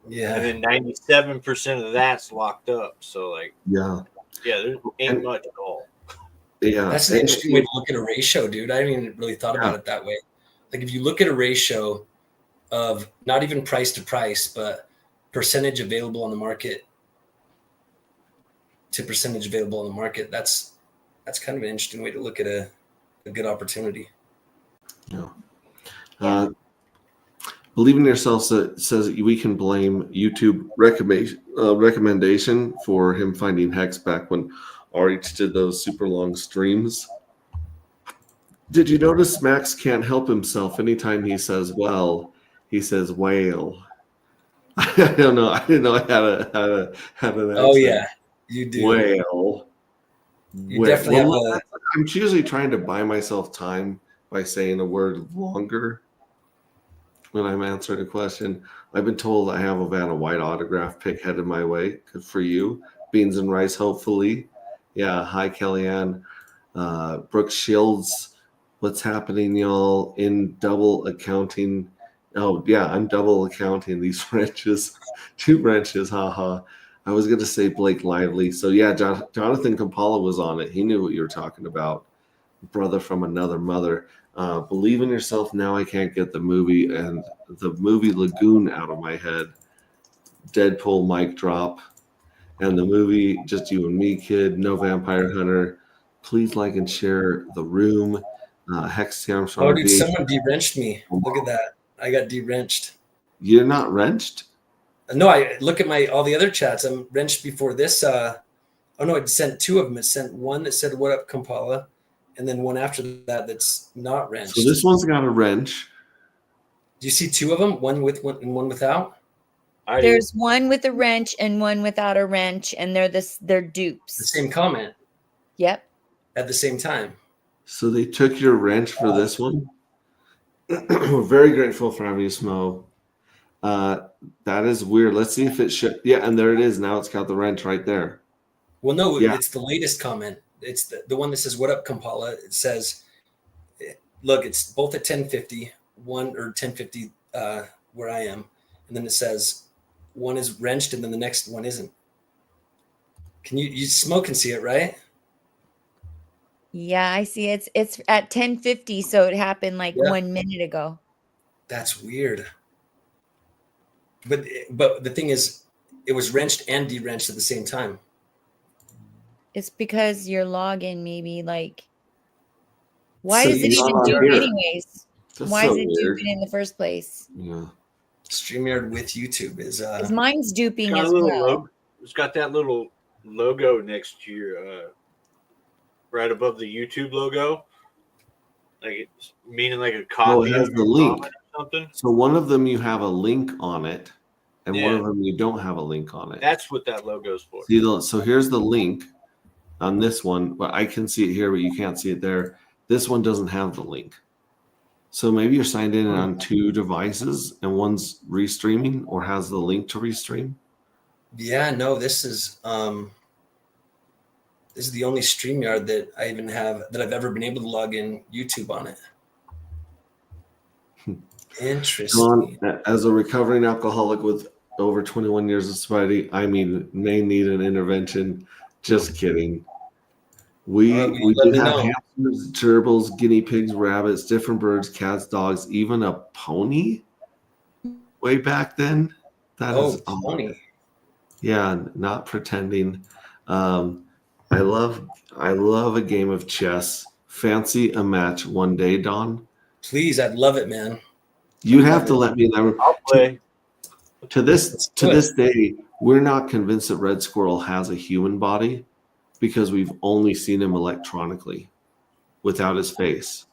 Yeah. and then 97% of that's locked up. So like, Yeah. there ain't much at all. Yeah. That's an interesting way to look at a ratio, dude. I haven't even really thought about it that way. Like if you look at a ratio of not even price to price, but percentage available on the market to percentage available on the market, that's kind of an interesting way to look at a good opportunity. Yeah. Believe in Yourself says that we can blame YouTube recommendation for him finding Hex back when RH did those super long streams. Did you notice Max can't help himself anytime he says well, he says whale. I don't know. I didn't know I had an accent. Oh yeah, you do. Whale. You definitely have a. I'm usually trying to buy myself time by saying a word longer when I'm answering a question. I've been told I have a Vanna White autograph pick headed my way. Good for you. Beans and rice, hopefully. Yeah. Hi, Kellyanne. Brooke Shields. What's happening, y'all? In double accounting. Oh, yeah. I'm double accounting these wrenches. 2 wrenches. Haha. I was going to say Blake Lively. So, yeah, Jonathan Kampala was on it. He knew what you were talking about. Brother from another mother. Believe in Yourself. Now I can't get the movie and the movie Lagoon out of my head. Deadpool mic drop. And the movie Just You and Me, Kid. No Vampire Hunter. Please like and share the room. Hex Armstrong. Oh, dude, someone de-wrenched me. Look at that. I got de-wrenched. You're not wrenched? No, I look at all the other chats. I'm wrenched before this. Oh no, it sent 2 of them. It sent one that said "What up, Kampala," and then one after that that's not wrenched. So this one's got a wrench. Do you see 2 of them? One with one and one without. There's one with a wrench and one without a wrench, and they're dupes. The same comment. Yep. At the same time. So they took your wrench for this one. We're very grateful for having you, Smo. That is weird. Let's see if it should. Yeah, and there it is. Now it's got the wrench right there. Well, no, Yeah. It's the latest comment. It's the one that says "What up, Kampala?" It says, "Look, it's both at 10:50, 10:50 where I am, and then it says one is wrenched and then the next one isn't." Can you Smoke can see it, right? Yeah, I see. It's at 10:50, so it happened like Yeah. 1 minute ago. That's weird. But the thing is, it was wrenched and de-wrenched at the same time. It's because your login maybe like. Why So does it you're even not do here. it anyways? That's Why so is it weird. duping in the first place? Yeah. StreamYard with YouTube is 'Cause mine's duping Got a as little well. It's got that little logo next to your right above the YouTube logo, like it's meaning like a copy Oh, it has of the your link. comment or something. So one of them you have a link on it, and one Yeah. of them you don't have a link on it. That's what that logo's for. So here's the link on this one. Well, I can see it here, but you can't see it there. This one doesn't have the link. So maybe you're signed in on 2 devices, and one's restreaming or has the link to restream. Yeah, no, this is This is the only StreamYard that I even have that I've ever been able to log in YouTube on it. Interesting. John, as a recovering alcoholic with over 21 years of sobriety, I mean, may need an intervention. Just kidding. We did have hamsters, gerbils, guinea pigs, rabbits, different birds, cats, dogs, even a pony way back then. That is pony. Yeah, not pretending. I love a game of chess. Fancy a match one day, Don? Please, I'd love it, man. You'd have to let me know. I'll play. To this day, we're not convinced that Red Squirrel has a human body because we've only seen him electronically without his face.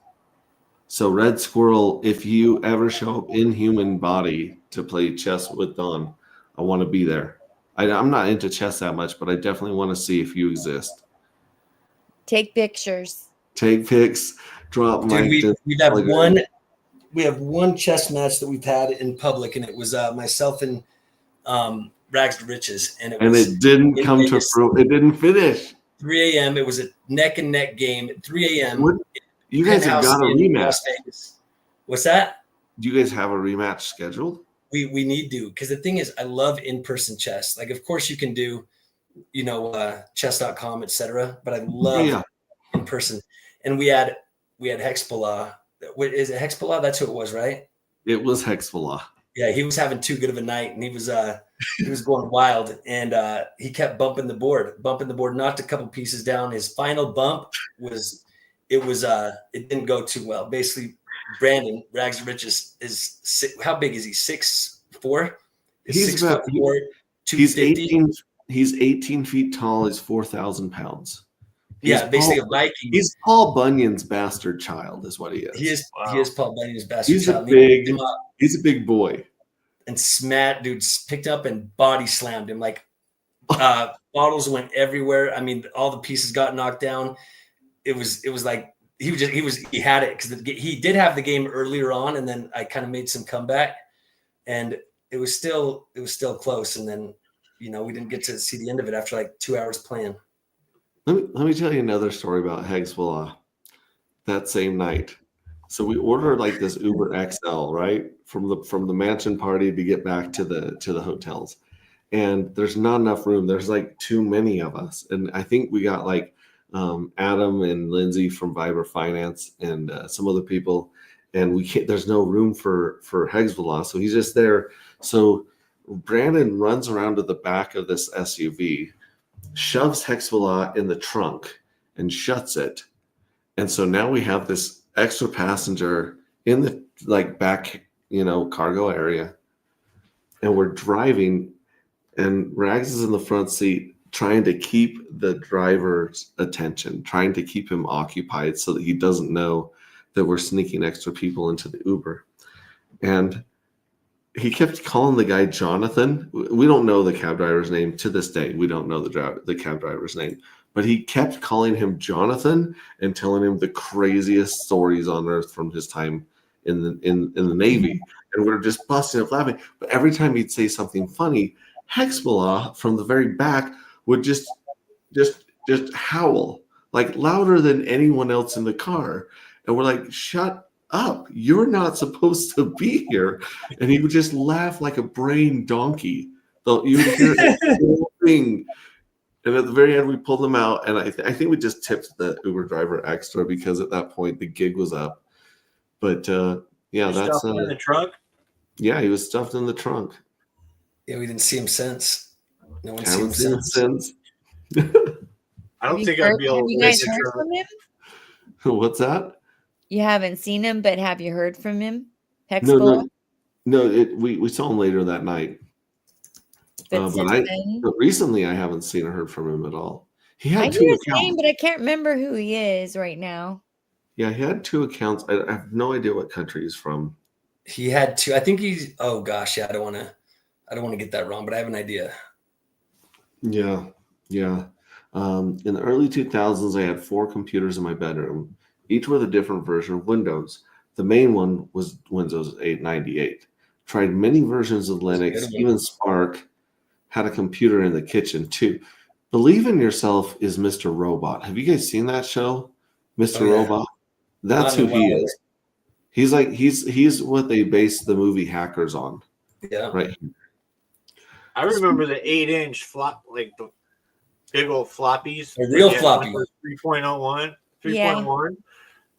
So Red Squirrel, if you ever show up in human body to play chess with Don, I want to be there. I'm not into chess that much, but I definitely want to see if you exist. Take pictures. Take pics. Drop my. Dude, we have one chess match that we've had in public, and it was myself and Rags to Riches, and it didn't come to fruit. It didn't finish. 3 a.m. It was a neck and neck game at 3 a.m. You guys have got a rematch. What's that? Do you guys have a rematch scheduled? We need to, because the thing is, I love in-person chess. Like, of course you can do, chess.com, etc. But I love in person. And we had Hexpala. Is it Hexpala? That's who it was, right? It was Hexpala. Yeah, he was having too good of a night, and he was going wild, and he kept bumping the board, knocked a couple pieces down. His final bump it didn't go too well. Basically, Brandon Rags to Riches is how big is he? 6'4"? He's 6'4", 250. He's 18 feet tall. He's 4,000 pounds. Basically a Viking. He's Paul Bunyan's bastard child, is what he is. He is Paul Bunyan's bastard child. He's a big boy. And dude picked up and body slammed him. Like bottles went everywhere. I mean, all the pieces got knocked down. It was like he had it because he did have the game earlier on, and then I kind of made some comeback, and it was still close. And then we didn't get to see the end of it after like 2 hours playing. Let me tell you another story about Hexpala that same night. So we ordered like this Uber XL, right, from the mansion party to get back to the hotels, and there's not enough room. There's like too many of us, and I think we got like Adam and Lindsay from Viber Finance and some other people, and we can't. There's no room for Hexpala, so he's just there. So Brandon runs around to the back of this SUV, shoves Hexpala in the trunk and shuts it. And so now we have this extra passenger in the back, cargo area. And we're driving, and Rags is in the front seat trying to keep the driver's attention, trying to keep him occupied so that he doesn't know that we're sneaking extra people into the Uber. And he kept calling the guy Jonathan. We don't know the cab driver's name to this day. We don't know the cab driver's name, but he kept calling him Jonathan and telling him the craziest stories on earth from his time in the Navy. And we're just busting up laughing. But every time he'd say something funny, Hexpala from the very back would just howl like louder than anyone else in the car. And we're like, shut up, you're not supposed to be here. And he would just laugh like a brain donkey. So you would hear the whole thing. And at the very end, we pulled them out, and I think we just tipped the Uber driver extra because at that point the gig was up. But that's in the trunk. Yeah, he was stuffed in the trunk. Yeah, we didn't see him since. No one Haven't seen him since. I don't think I'd be able to. Have you guys heard from him? What's that? You haven't seen him, but have you heard from him? Hexpala? No. We saw him later that night. But recently I haven't seen or heard from him at all. He had two accounts. Name, but I can't remember who he is right now. Yeah, he had two accounts. I have no idea what country he's from. He had two. I think he's. Oh gosh, yeah. I don't want to get that wrong, but I have an idea. Yeah. In the early 2000s, I had 4 computers in my bedroom, each with a different version of Windows. The main one was Windows 898. Tried many versions of Linux, even Spark. Had a computer in the kitchen too. Believe in Yourself is Mr. Robot. Have you guys seen that show, Mr. Oh, yeah. Robot? That's Not who in a he while. is. He's like he's what they based the movie Hackers on, Yeah. right? I remember the 8-inch flop, like the big old floppies. A real Yeah, floppy. 3.01, Yeah. 3.1.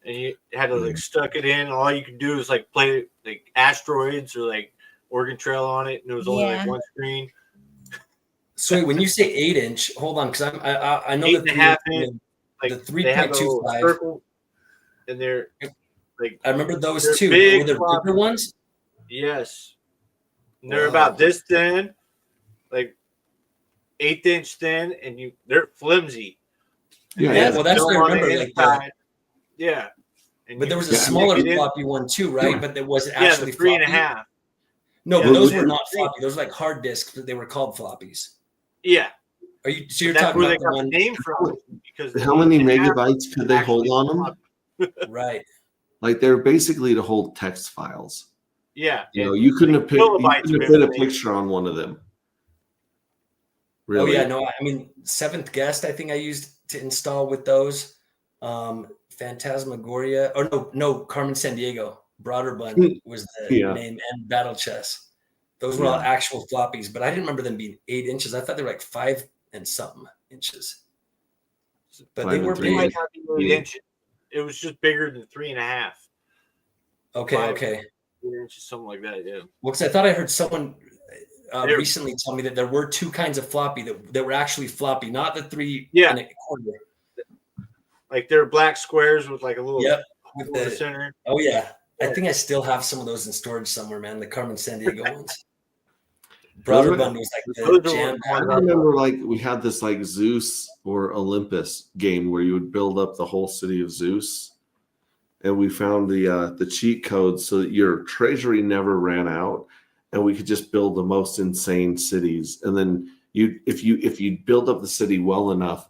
And you had to like stuck it in. All you could do is like play like asteroids or like Oregon Trail on it, and it was only Yeah. like one screen. So wait, when you say 8-inch, hold on, because I know 8.5 inch. the Like they have a little 3.25. circle, and they're like I remember those They're two. big Were there floppy. bigger ones? yes, and they're Wow. about this thin, like 1/8 inch thin, and they're flimsy. Yeah, Yeah, yeah. well, that's what I Film on the remember. Like, inside. Yeah, and but there was a Yeah. smaller stick it in. floppy one too, right? But it wasn't Yeah, actually the 3.5. floppy. No, Yeah, but those the were not three. floppy. Those were like hard disks, but they were called floppies. Yeah, Are you? So you're that's talking where they about the got the one, name from. Because the How many 8.5 megabytes could they hold actually on them? floppy. right? Like they're basically to hold text files. Yeah, You know, and you couldn't have kilobytes fit of a information. picture on one of them. Really? Oh yeah, no. I mean, Seventh Guest. I think I used to install with those. Phantasmagoria, or no, Carmen Sandiego. Broderbund was the Yeah. name, and Battle Chess. Those were all actual floppies, but I didn't remember them being 8 inches. I thought they were like 5 and something inches. But 5 they and were 3 it might big. not be 8 inches. It was just bigger than 3.5. Okay, 5 okay. 8 inches, something like that. Yeah. Well, because I thought I heard someone There- recently tell me that there were two kinds of floppy that were actually floppy, not the 3 Yeah. and a quarter. Like they're black squares with like a little Yep. hole With in the the center. oh yeah, I think I still have some of those in storage somewhere, man. The Carmen Sandiego ones. Those were- Broderbund was like those the are jam. ones I remember like we had this like Zeus or Olympus game where you would build up the whole city of Zeus, and we found the cheat code so that your treasury never ran out, and we could just build the most insane cities. And then if you build up the city well enough,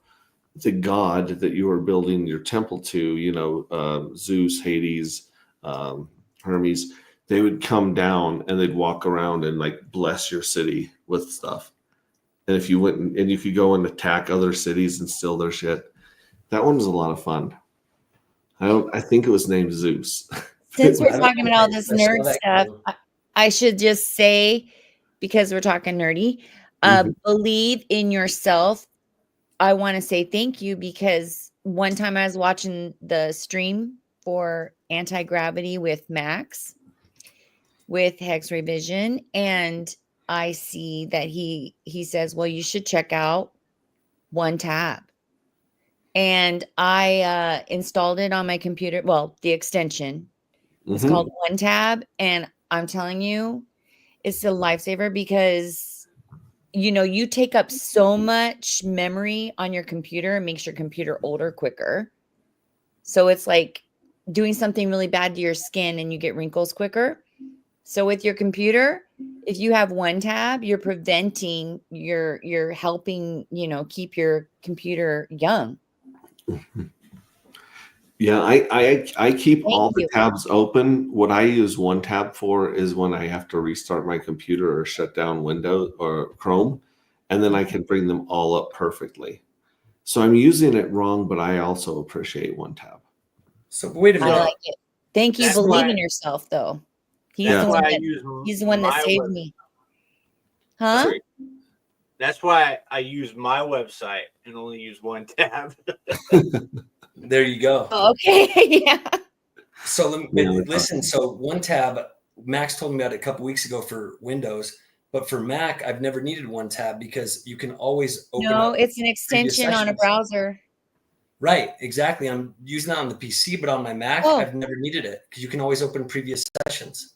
the god that you were building your temple to, Zeus, Hades, Hermes, they would come down and they'd walk around and like bless your city with stuff. And if you went and you could go and attack other cities and steal their shit. That one was a lot of fun. I think it was named Zeus. Since we're I don't talking think about all I this saw nerd that stuff, game. I should just say, because we're talking nerdy, believe in yourself. I want to say thank you, because one time I was watching the stream for Anti-Gravity with Max with Hex Revision, and I see that he says, well, you should check out OneTab. And I installed it on my computer. Well, the extension. It's Mhm. called OneTab, and I'm telling you, it's a lifesaver, because you take up so much memory on your computer. It makes your computer older quicker. So it's like doing something really bad to your skin and you get wrinkles quicker. So with your computer, if you have OneTab, you're preventing, you're helping, keep your computer young. Yeah, I keep all the you. tabs open. What I use one tab for is when I have to restart my computer or shut down Windows or Chrome, and then I can bring them all up perfectly. So I'm using it wrong, but I also appreciate one tab. So wait a I minute. like it. Thank you. That's Believe why- in yourself, though. He's That's the why one I that use he's the one that my saved web- me. Huh? Sorry. That's why I use my website and only use one tab. There you go. Oh, okay. Yeah. So let me, Yeah, we're listen. So OneTab, Max told me about it a couple weeks ago for Windows, but for Mac, I've never needed OneTab because you can always open No, up. it's an extension on a sessions. browser. Right, exactly. I'm using that on the PC, but on my Mac, Oh. I've never needed it because you can always open previous sessions.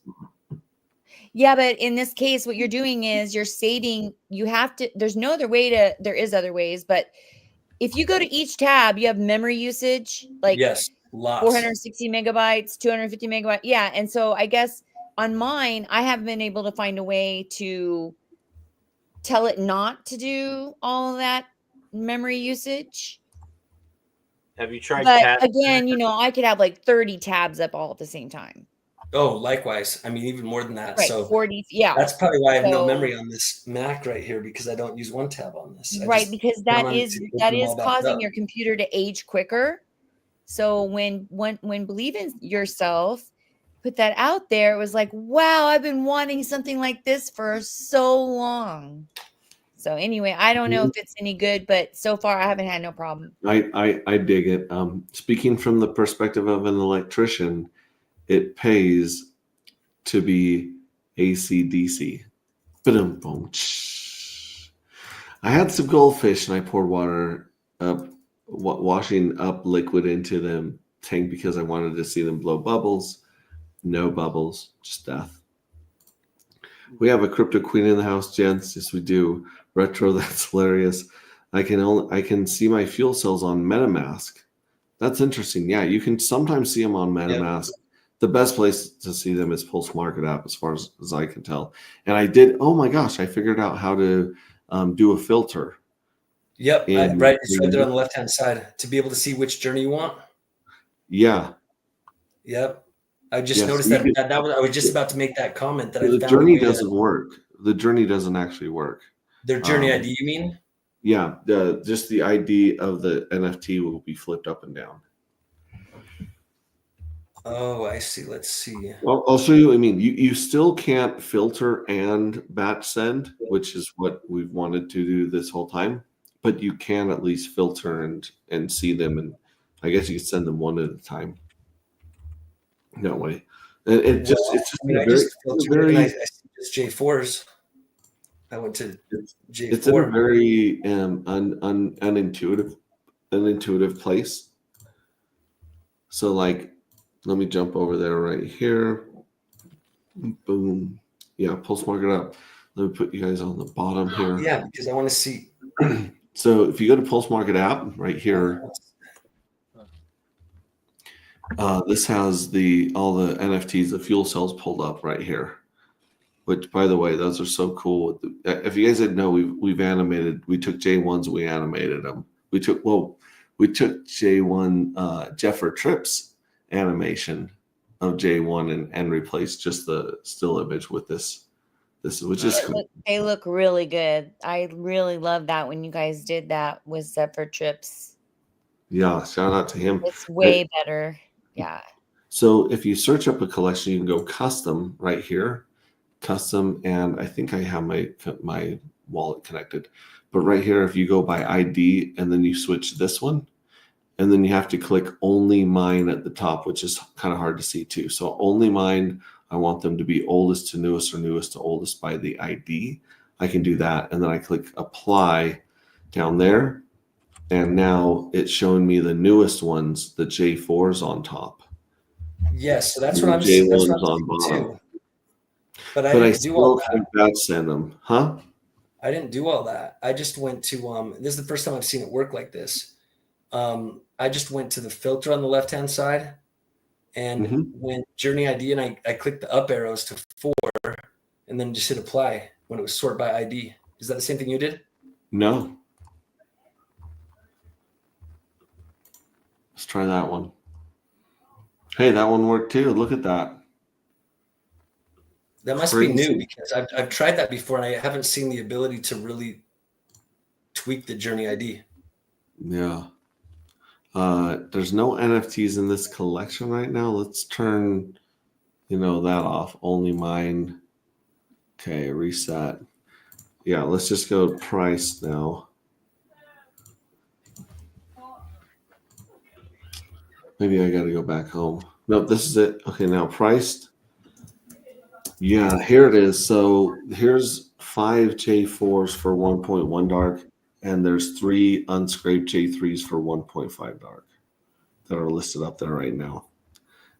Yeah, but in this case, what you're doing is you're saving. You have to. There's no other way to. There is other ways, but if you go to each tab, you have memory usage, like Yes, lots. 460 megabytes, 250 megabytes. Yeah. And so I guess on mine, I haven't been able to find a way to tell it not to do all of that memory usage. Have you tried But Task? again, I could have like 30 tabs up all at the same time. Oh, likewise. I mean, even more than that. Right, So 40. Yeah. that's probably why I have no So- memory on this Mac right here, because I don't use one tab on this. I Right, just because turn that on is to open them all back causing up. your computer to age quicker. So when Believe in Yourself put that out there, it was like, wow, I've been wanting something like this for so long. So anyway, I don't know if it's any good, but so far I haven't had no problem. I dig it. Speaking from the perspective of an electrician, it pays to be AC/DC. Ba-dum, boom. I had some goldfish and I poured water up, washing up liquid into the tank because I wanted to see them blow bubbles. No bubbles, just death. We have a crypto queen in the house, gents. Yes, we do. Retro, that's hilarious. I can see my fuel cells on MetaMask. That's interesting. Yeah, you can sometimes see them on MetaMask. Yep. The best place to see them is Pulse Market app, as far as I can tell. And I did. Oh my gosh, I figured out how to do a filter. Yep, right. It's right there on the left-hand side to be able to see which journey you want. Yeah. Yep. I just noticed that was, I was just about to make that comment that the journey doesn't work. The journey doesn't actually work. Their journey ID, you mean? Yeah, just the ID of the NFT will be flipped up and down. Oh, I see. Let's see. Well, I'll show you. I mean, you still can't filter and batch send, which is what we've wanted to do this whole time. But you can at least filter and see them, and I guess you can send them one at a time. That way, it's just I see just J4s. I went to J4. It's in a very unintuitive place. So, like, let me jump over there right here. Boom. Yeah, Pulse Market up. Let me put you guys on the bottom here. Yeah, because I want to see. So if you go to Pulse Market app right here, this has all the NFTs, the fuel cells pulled up right here. Which, by the way, those are so cool. If you guys didn't know, we've animated. We took J1s, we animated them. We took J1 Jeffer Trips animation of J1 and replaced just the still image with this, which is cool. They look really good. I really love that when you guys did that with Zephyr Trips. Yeah, shout out to him. It's way better. Yeah. So if you search up a collection, you can go custom right here. Custom, and I think I have my wallet connected, but right here, if you go by ID and then you switch this one, and then you have to click only mine at the top, which is kind of hard to see too. So only mine, I want them to be oldest to newest or newest to oldest by the ID. I can do that, and then I click apply down there, and now it's showing me the newest ones, the J4s on top. Yes, so that's what I'm seeing. That's what I'm seeing too. But I didn't do all that. Send them, huh? I didn't do all that. I just went to this is the first time I've seen it work like this. I just went to the filter on the left-hand side and went journey ID, and I clicked the up arrows to 4 and then just hit apply when it was sort by ID. Is that the same thing you did? No. Let's try that one. Hey, that one worked too. Look at that. That must be new, because I've tried that before and I haven't seen the ability to really tweak the journey ID. Yeah. There's no NFTs in this collection right now. Let's turn, that off. Only mine. Okay, reset. Yeah, let's just go price now. Maybe I got to go back home. No, this is it. Okay, now priced. Yeah, here it is. So here's 5 J4s for 1.1 dark, and there's 3 unscraped J3s for 1.5 dark that are listed up there right now.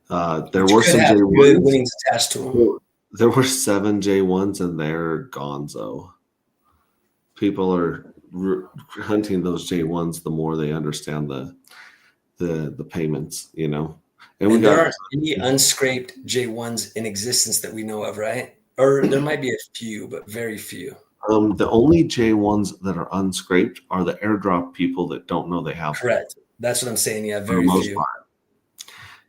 There were some J1s. Winnings attached to them. There were 7 J1s, and they're gonzo. People are hunting those J1s the more they understand the payments, And there aren't any unscraped J1s in existence that we know of, right? Or there might be a few, but very few. The only J1s that are unscraped are the airdrop people that don't know they have. Correct. That's what I'm saying. Yeah, very few.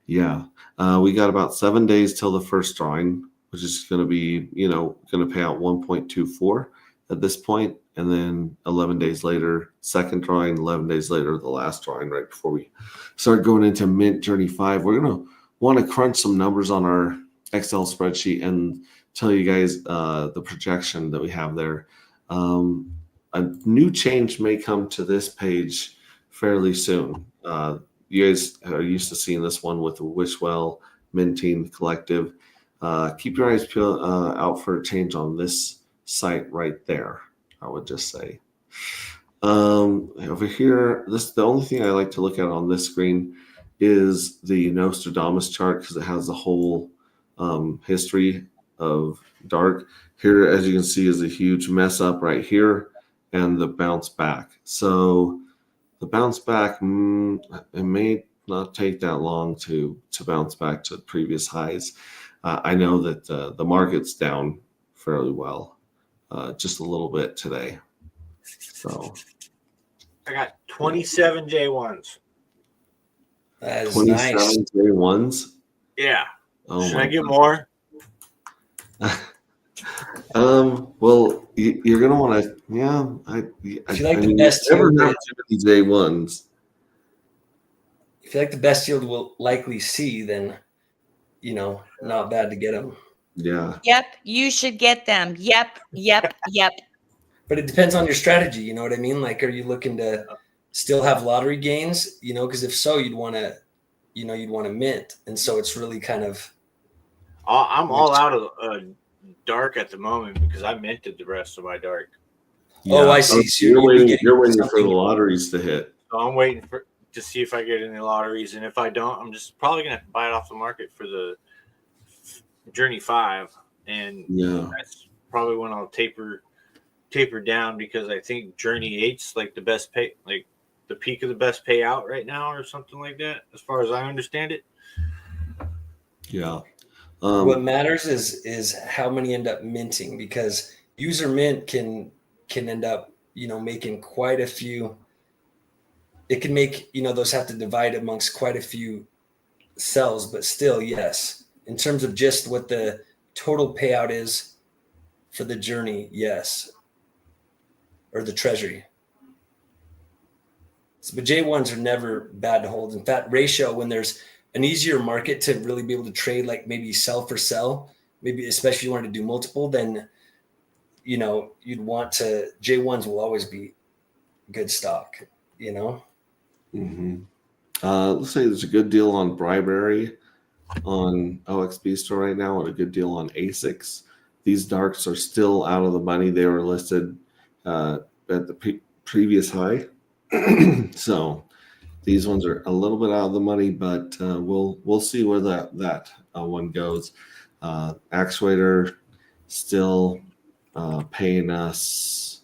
Yeah. We got about 7 days till the first drawing, which is going to be, going to pay out 1.24 at this point, and then 11 days later, second drawing. 11 days later, the last drawing, right before we start going into Mint Journey 5. We're going to want to crunch some numbers on our Excel spreadsheet and tell you guys the projection that we have there. A new change may come to this page fairly soon. You guys are used to seeing this one with the Wishwell Minting Collective. Keep your eyes out for a change on this site right there, I would just say. Over here, the only thing I like to look at on this screen is the Nostradamus chart, because it has the whole history of Dark. Here, as you can see, is a huge mess up right here, and the bounce back. So the bounce back, it may not take that long to bounce back to previous highs. I know that the market's down fairly well, just a little bit today. So I got 27 J1s. That is 27 nice. J1s. Yeah. Oh, Should I get more? Well, you're gonna want to. Yeah, I feel like the mean, best you never yield have too many J1s. I feel like the best yield we'll likely see, then, not bad to get them. Yeah. Yep, you should get them. Yep. But it depends on your strategy. You know what I mean? Like, are you looking to still have lottery gains? Because if so, you'd want to mint. And so it's really kind of. I'm all out of Dark at the moment because I minted the rest of my Dark. Oh, I see. So you're waiting for the something. lotteries to hit. So I'm waiting to see if I get any lotteries, and if I don't, I'm just probably gonna buy it off the market for the Journey 5, and that's probably when I'll taper down, because I think Journey 8's like the best pay, like the peak of the best payout right now, or something like that, as far as I understand it. Yeah. What matters is how many end up minting, because user mint can end up making quite a few. It can make those have to divide amongst quite a few cells, but still, yes, in terms of just what the total payout is for the journey, yes, or the treasury. So, but J1s are never bad to hold. In fact, ratio, when there's an easier market to really be able to trade, like maybe sell for sell, maybe especially if you wanted to do multiple, then you'd want to. J1s will always be good stock. Mm-hmm. Let's say there's a good deal on Bribery on OXB store right now, and a good deal on ASICs. These darks are still out of the money. They were listed at the previous high. So these ones are a little bit out of the money, but we'll see where that one goes. Actuator still paying us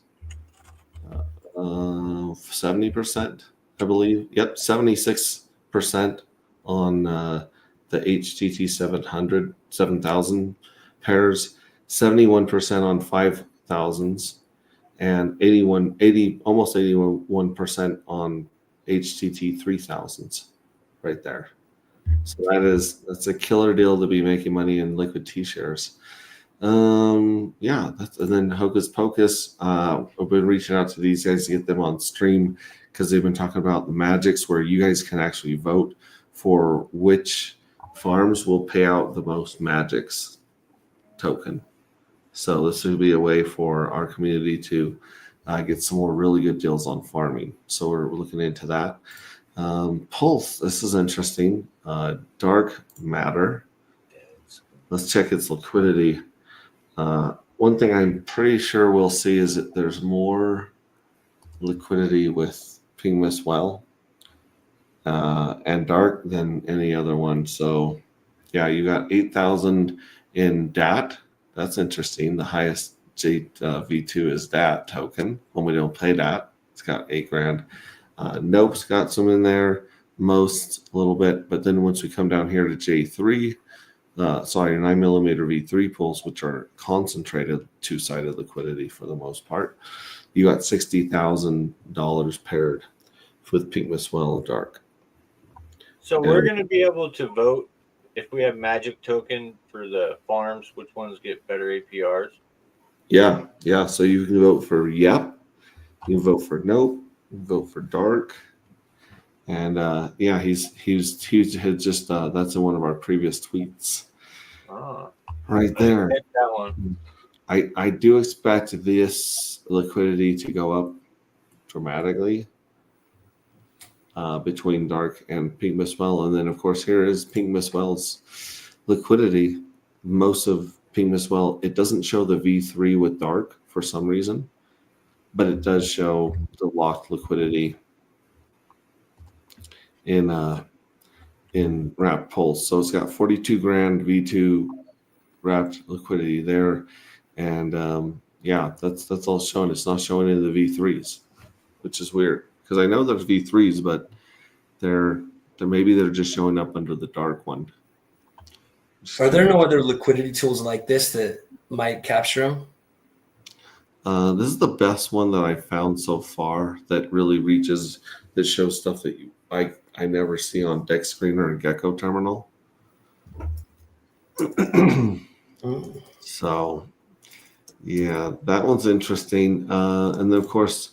70%, I believe. Yep, 76% on the HTT 7,000 pairs, 71% on 5,000s, and almost 81% on HTT 3000s right there. So that's a killer deal to be making money in liquid T-shares. And then Hocus Pocus, I've been reaching out to these guys to get them on stream, because they've been talking about the magics where you guys can actually vote for which farms will pay out the most magics token. So this would be a way for our community to get some more really good deals on farming. So we're looking into that. Pulse, this is interesting. Dark Matter. Let's check its liquidity. One thing I'm pretty sure we'll see is that there's more liquidity with Pingmas Well and Dark than any other one. So yeah, you got 8,000 in DAT. That's interesting. The highest V2 is DAT token. When we don't pay DAT, it's got 8 grand. Nope's got some in there, most a little bit, but then once we come down here to J3, 9mm V3 pools, which are concentrated two-sided liquidity for the most part, you got $60,000 paired with Pingmas Well and Dark. So we're going to be able to vote if we have magic token for the farms, which ones get better APRs? Yeah. So you can vote for yep. You can vote for nope. You can vote for dark. And yeah, he's had just that's in one of our previous tweets. Oh, Right there. that one. I do expect this liquidity to go up dramatically between dark and pink Mistwell. And then of course here is pink Mistwell's liquidity. Most of pink Mistwell, it doesn't show the V3 with dark for some reason, but it does show the locked liquidity in wrapped pulse. So it's got 42 grand V2 wrapped liquidity there. And yeah, that's all showing. It's not showing in the V3s, which is weird because I know there's V3s, but they're maybe they're just showing up under the dark one. Are there no other liquidity tools like this that might capture them? This is the best one that I found so far that really reaches, that shows stuff that I never see on Dex Screener and Gecko Terminal. So yeah, that one's interesting. And then of course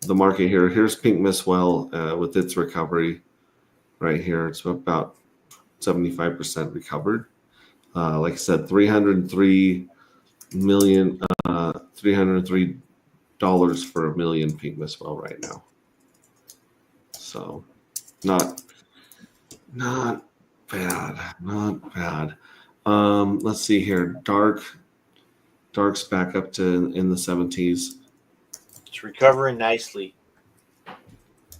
the market here. Here's Pink Mistwell with its recovery right here. It's about 75% recovered. Like I said, $303 million, $303 for a million Pink Mistwell right now. So not bad. Let's see here. Dark's back up to in the 70s. It's recovering nicely.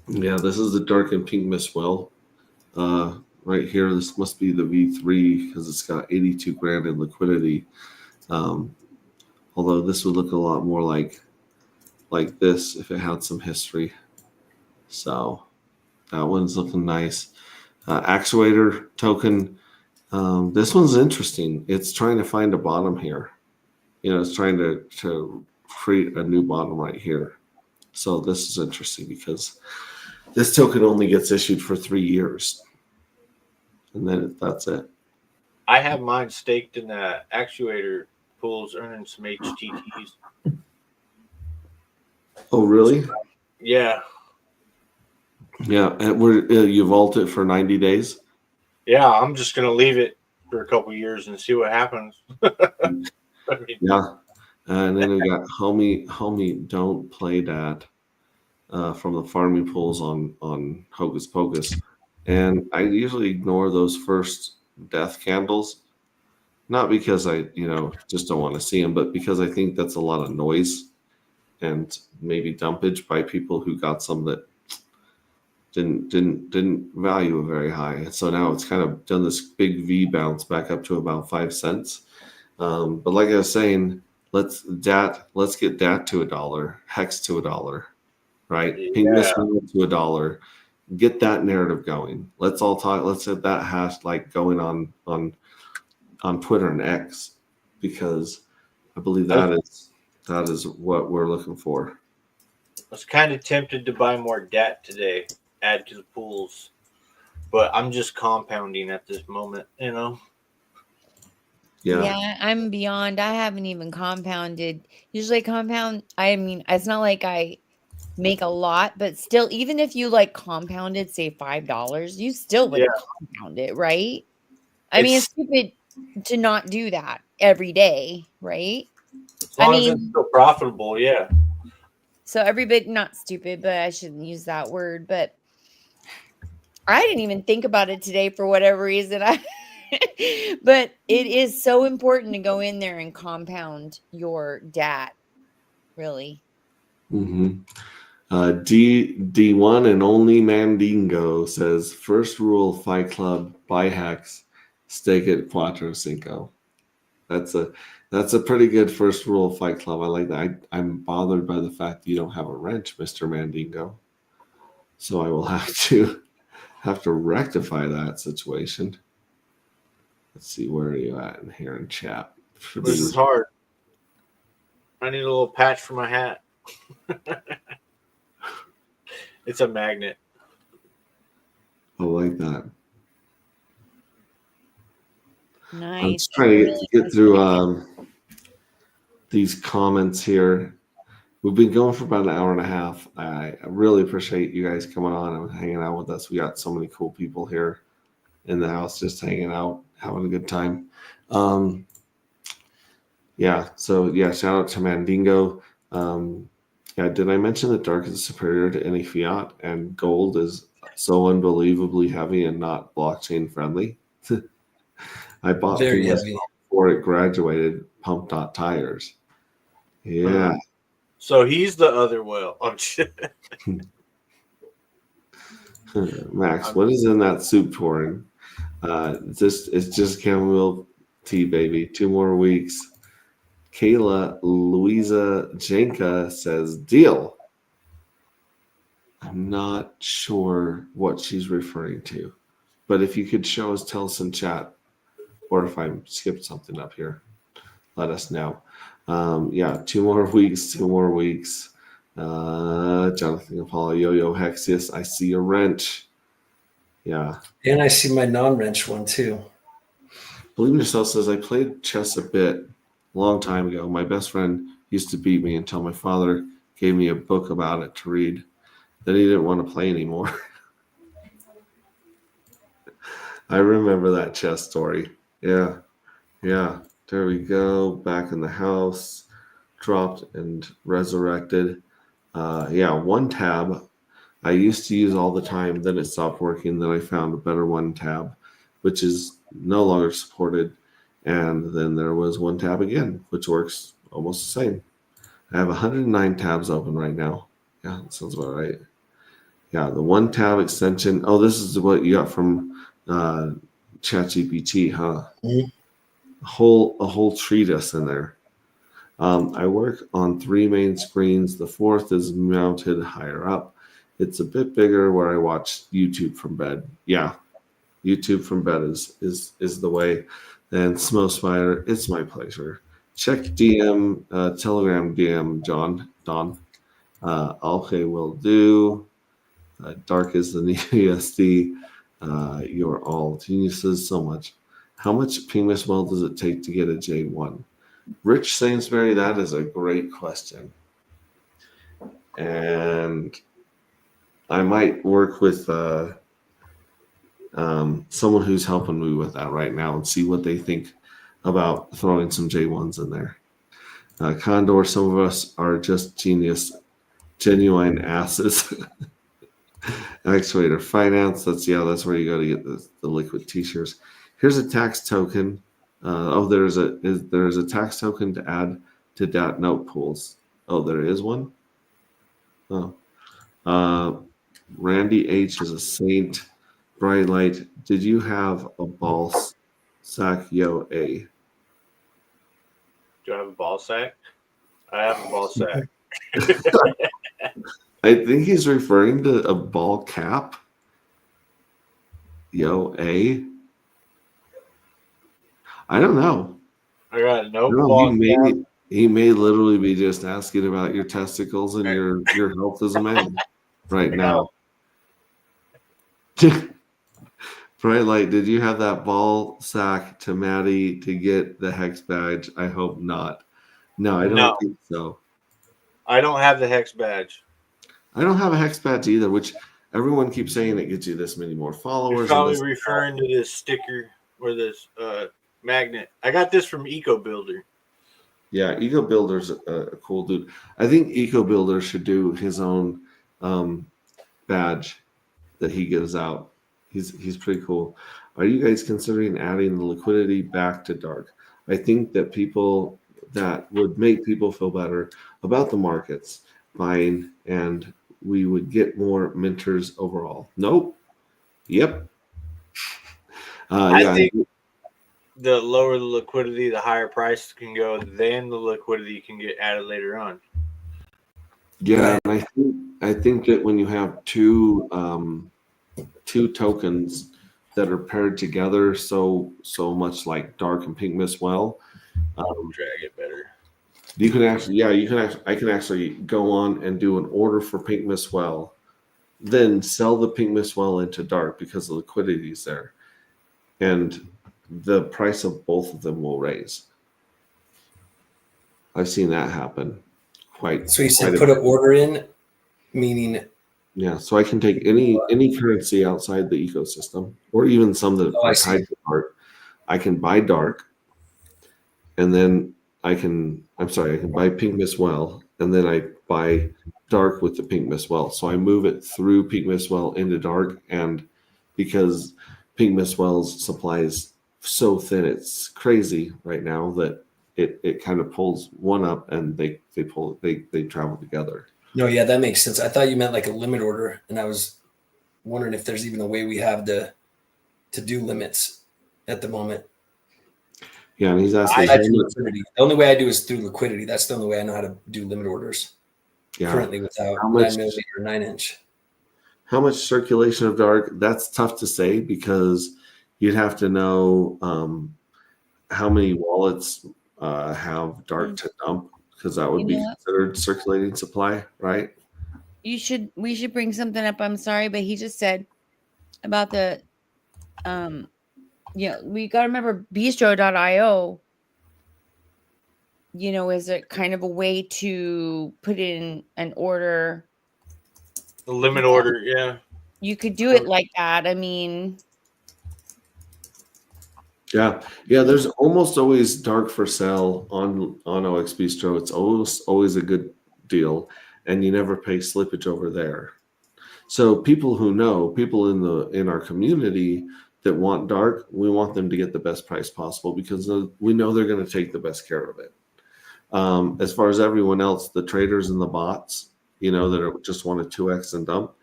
Yeah, this is the dark and pink Mistwell. Right here, this must be the V3 because it's got 82 grand in liquidity. Although this would look a lot more like this if it had some history. So that one's looking nice. Actuator token. This one's interesting. It's trying to find a bottom here. It's trying to create a new bottom right here. So this is interesting because this token only gets issued for 3 years. And then that's it. I have mine staked in the actuator pools, earning some HTTs. Oh, really? Yeah. Yeah. And you vault it for 90 days? Yeah, I'm just going to leave it for a couple years and see what happens. Yeah. And then we got homie, don't play that from the farming pools on Hocus Pocus. And I usually ignore those first death candles, not because I, just don't want to see them, but because I think that's a lot of noise and maybe dumpage by people who got some that didn't value it very high. And so now it's kind of done this big V bounce back up to about 5 cents. But like I was saying, let's get DAT to $1, Hex to $1, right? Pink Mistwell to $1. Get that narrative going. Let's all talk. Let's get that hash going on Twitter and X, because I believe that is what we're looking for. I was kind of tempted to buy more DAT today, add to the pools, but I'm just compounding at this moment, Yeah. Yeah, I'm beyond. I haven't even compounded. Usually compound, I mean, it's not like I make a lot, but still, even if you compounded, say $5, you still would compound it, right? I mean, it's stupid to not do that every day, right? As long as it's still profitable, yeah. So everybody, not stupid, but I shouldn't use that word, but I didn't even think about it today for whatever reason. But it is so important to go in there and compound your DAT, really. Mm-hmm. D1 and only Mandingo says, first rule Fight Club, buy hacks, stake at Cuatro Cinco. That's a pretty good first rule of Fight Club. I like that. I'm bothered by the fact that you don't have a wrench, Mr. Mandingo. So I will have to rectify that situation. Let's see, where are you at in here in chat? This is hard. I need a little patch for my hat. It's a magnet. I like that. Nice. I'm just trying to get through these comments here. We've been going for about an hour and a half. I really appreciate you guys coming on and hanging out with us. We got so many cool people here in the house just hanging out, having a good time. Shout out to Mandingo. Did I mention that dark is superior to any fiat and gold is so unbelievably heavy and not blockchain friendly? I bought Very things heavy. before it graduated, pump dot tires. Yeah. So he's the other whale. I'm shit. Max, what is in that soup pouring? It's just chamomile tea, baby. 2 more weeks. Kayla Louisa Janka says, deal. I'm not sure what she's referring to, but if you could tell us in chat, or if I skipped something up here, let us know. 2 more weeks, 2 more weeks. Jonathan Apollo, Yo-Yo Hexius, I see a wrench. Yeah. And I see my non-wrench one too. Believe in Yourself says, I played chess a bit a long time ago. My best friend used to beat me until my father gave me a book about it to read. Then he didn't want to play anymore. I remember that chess story. Yeah. There we go. Back in the house. Dropped and resurrected. 1 tab. I used to use all the time. Then it stopped working. Then I found a better 1 tab, which is no longer supported. And then there was 1 tab again, which works almost the same. I have 109 tabs open right now. Yeah, that sounds about right. Yeah, the 1 tab extension. Oh, this is what you got from ChatGPT, huh? Mm-hmm. A whole treatise in there. I work on 3 main screens. The 4th is mounted higher up. It's a bit bigger where I watch YouTube from bed. Yeah, YouTube from bed is the way. And Smo Spider, it's my pleasure. Check DM, Telegram DM, Don. Okay, will do. Dark is the new USD. You're all geniuses so much. How much Pingmas well does it take to get a J1? Rich Sainsbury, that is a great question. And I might work with someone who's helping me with that right now and see what they think about throwing some J1s in there. Condor, some of us are just genuine asses. Actuator Finance, that's where you go to get the liquid t-shirts. Here's a tax token. There's a tax token to add to DAT note pools. Oh, there is one? Oh. Randy H is a saint. Bright Light, did you have a ball sack? Yo, A. Do I have a ball sack? I have a ball sack. I think he's referring to a ball cap. Yo, A. I don't know. I got no ball cap. He may literally be just asking about your testicles and your health as a man right now. Bright Light, did you have that ball sack to Maddie to get the Hex badge? I hope not. No, I don't think so. I don't have the Hex badge. I don't have a Hex badge either, which everyone keeps saying it gets you this many more followers. You're probably referring to this sticker or this magnet. I got this from Eco Builder. Yeah, Eco Builder's a cool dude. I think Eco Builder should do his own badge that he gives out. He's pretty cool. Are you guys considering adding the liquidity back to dark? I think that would make people feel better about the markets buying, and we would get more minters overall. Nope. Yep. I think the lower the liquidity, the higher price can go. Then the liquidity can get added later on. Yeah, and I think that when you have two tokens that are paired together so much like dark and pink miss well, drag it better. You can actually I can actually go on and do an order for pink miss well, then sell the pink miss well into dark because the liquidity is there, and the price of both of them will raise. I've seen that happen quite. So you said quite put an order in, meaning yeah, so I can take any currency outside the ecosystem, or even some that Oh, I are see. tied to dark. I can buy dark, and then I can buy pink Miss Well, and then I buy dark with the pink Miss Well. So I move it through pink Miss Well into dark, and because pink Miss Well's supply is so thin, it's crazy right now that it kind of pulls one up, and they travel together. no, yeah, that makes sense. I thought you meant like a limit order, and I was wondering if there's even a way we have to do limits at the moment. Yeah, and he's asking. Liquidity. The only way I do is through liquidity. That's the only way I know how to do limit orders currently without How much- 9mm or 9-inch. How much circulation of dark? That's tough to say because you'd have to know how many wallets have dark to dump, because that would You be know what? considered circulating supply, right? We should bring something up. I'm sorry, but he just said about the we got to remember bistro.io, is a kind of a way to put in an order. The limit order, yeah. You could do it like that. I mean, Yeah. There's almost always dark for sale on OX Bistro. It's always a good deal, and you never pay slippage over there. So people in our community that want dark, we want them to get the best price possible because we know they're going to take the best care of it. As far as everyone else, the traders and the bots, that just want to 2x and dump,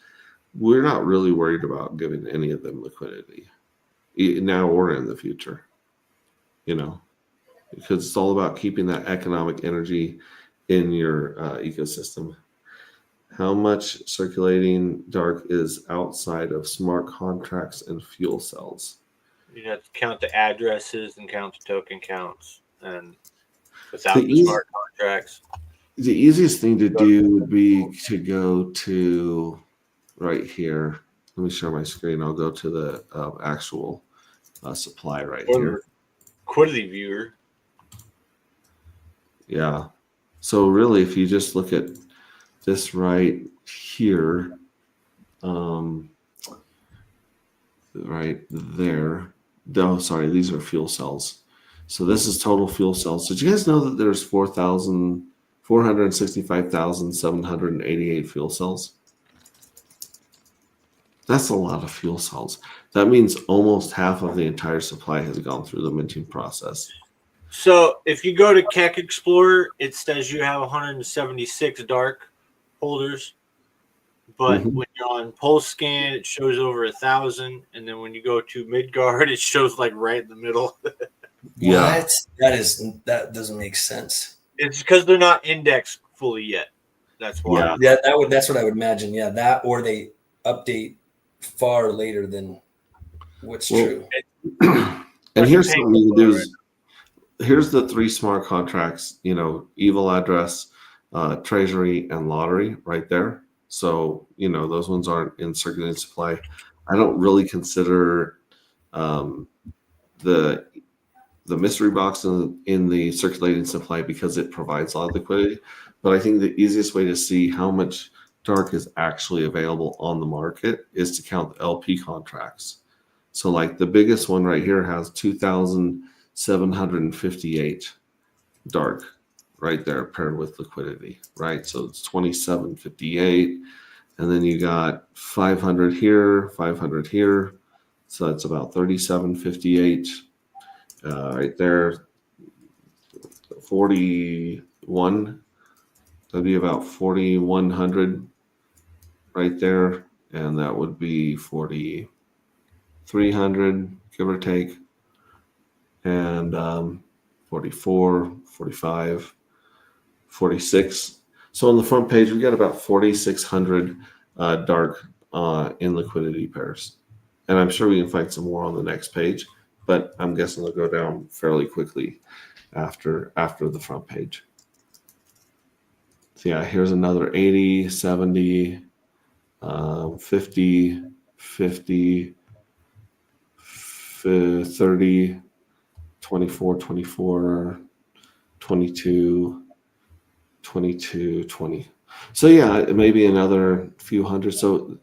we're not really worried about giving any of them liquidity now or in the future, because it's all about keeping that economic energy in your ecosystem. How much circulating dark is outside of smart contracts and fuel cells? You have to count the addresses and count the token counts, and without the smart contracts. The easiest thing to do would be to go to right here. Let me share my screen. I'll go to the actual supply right here. Liquidity viewer. Yeah. So really, if you just look at this right here, right there. Oh, sorry, these are fuel cells. So this is total fuel cells. Did you guys know that there's 465,788 fuel cells? That's a lot of fuel cells. That means almost half of the entire supply has gone through the minting process. So if you go to Keck Explorer, it says you have 176 dark holders. But when you're on Pulse Scan, it shows over 1,000. And then when you go to Midgard, it shows like right in the middle. Yeah. What? That doesn't make sense. It's because they're not indexed fully yet. That's why. Yeah. That's what I would imagine. Yeah, that or they update far later than what's true. And here's something you can do is, here's the 3 smart contracts, evil address, treasury, and lottery right there. So, those ones aren't in circulating supply. I don't really consider the mystery box in the circulating supply because it provides a lot of liquidity. But I think the easiest way to see how much dark is actually available on the market is to count the LP contracts. So like the biggest one right here has 2,758 dark right there paired with liquidity, right? So it's 2,758. And then you got 500 here, 500 here. So that's about 3,758 right there. 41. That'd be about 4,100 right there. And that would be 4,300, give or take. And 44, 45, 46. So on the front page, we got about 4,600 dark in liquidity pairs. And I'm sure we can find some more on the next page, but I'm guessing they'll go down fairly quickly after the front page. So yeah, here's another 80, 70, 50, 50, 30, 24, 24, 22, 22, 20. So yeah, maybe another few hundred. So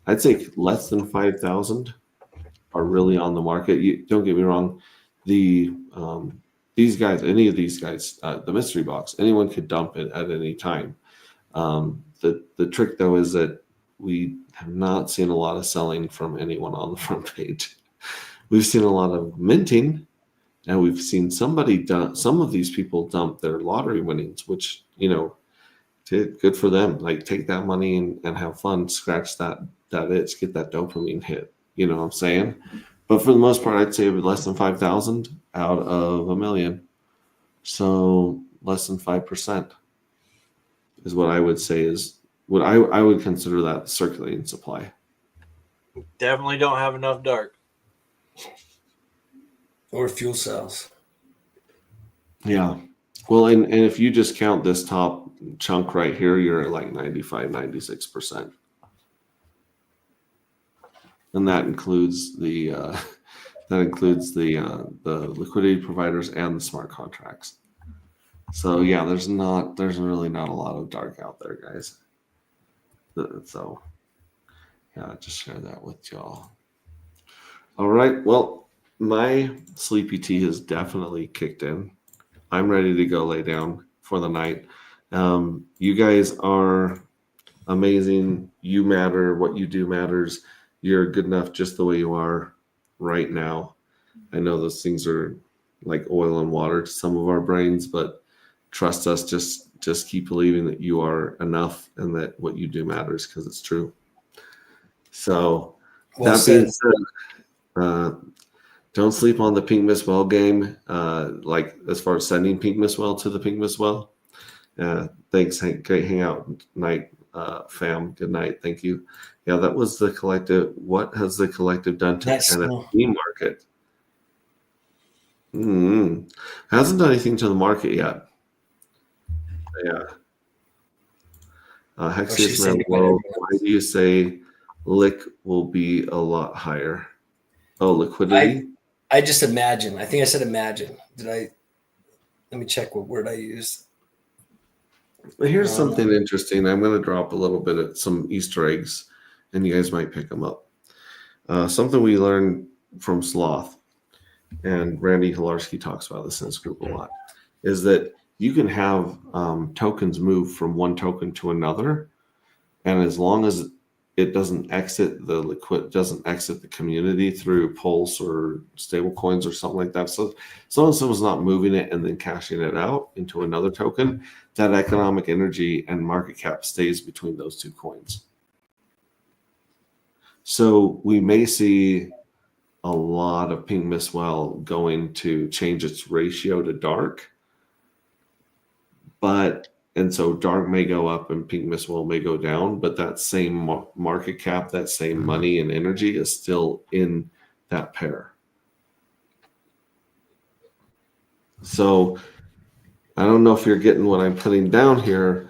I'd say less than 5,000 are really on the market. You don't get me wrong. These guys, any of these guys, the mystery box, anyone could dump it at any time. The trick though is that we have not seen a lot of selling from anyone on the front page. We've seen a lot of minting, and we've seen some of these people dump their lottery winnings, which, good for them. Like, take that money and have fun, scratch that itch, get that dopamine hit. You know what I'm saying? But for the most part, I'd say less than 5,000 out of 1 million. So less than 5% is what I would say is what I would consider that circulating supply. Definitely don't have enough dark. Or fuel cells. Yeah. Well, and if you just count this top chunk right here, you're at like 95, 96%. And that includes the liquidity providers and the smart contracts. So yeah, there's really not a lot of dark out there, guys. So yeah, just share that with y'all. All right. Well, my sleepy tea has definitely kicked in. I'm ready to go lay down for the night. You guys are amazing. You matter. What you do matters. You're good enough just the way you are right now. I know those things are like oil and water to some of our brains, but trust us. Just keep believing that you are enough and that what you do matters, because it's true. So that being said, don't sleep on the Pink Miss Well game. Like, as far as sending Pink Miss Well to the Pink Miss Well. Thanks. Great hangout night, fam. Good night. Thank you. Yeah, that was the collective. What has the collective done to the NFT market? Hasn't done anything to the market yet. Yeah. Hexius Man World. Why do you say lick will be a lot higher? Oh, liquidity. I just imagine. I think I said imagine. Let me check what word I used. Here's something interesting. I'm going to drop a little bit of some Easter eggs, and you guys might pick them up. Something we learned from Sloth, and Randy Hilarski talks about this in his group a lot, is that you can have tokens move from one token to another, and as long as it doesn't exit the community through Pulse or stable coins or something like that. So as long as someone's not moving it and then cashing it out into another token, that economic energy and market cap stays between those two coins. So we may see a lot of Pink Miss Well going to change its ratio to dark, and so dark may go up and Pink Miss Well may go down, but that same market cap, that same money and energy is still in that pair. So I don't know if you're getting what I'm putting down here,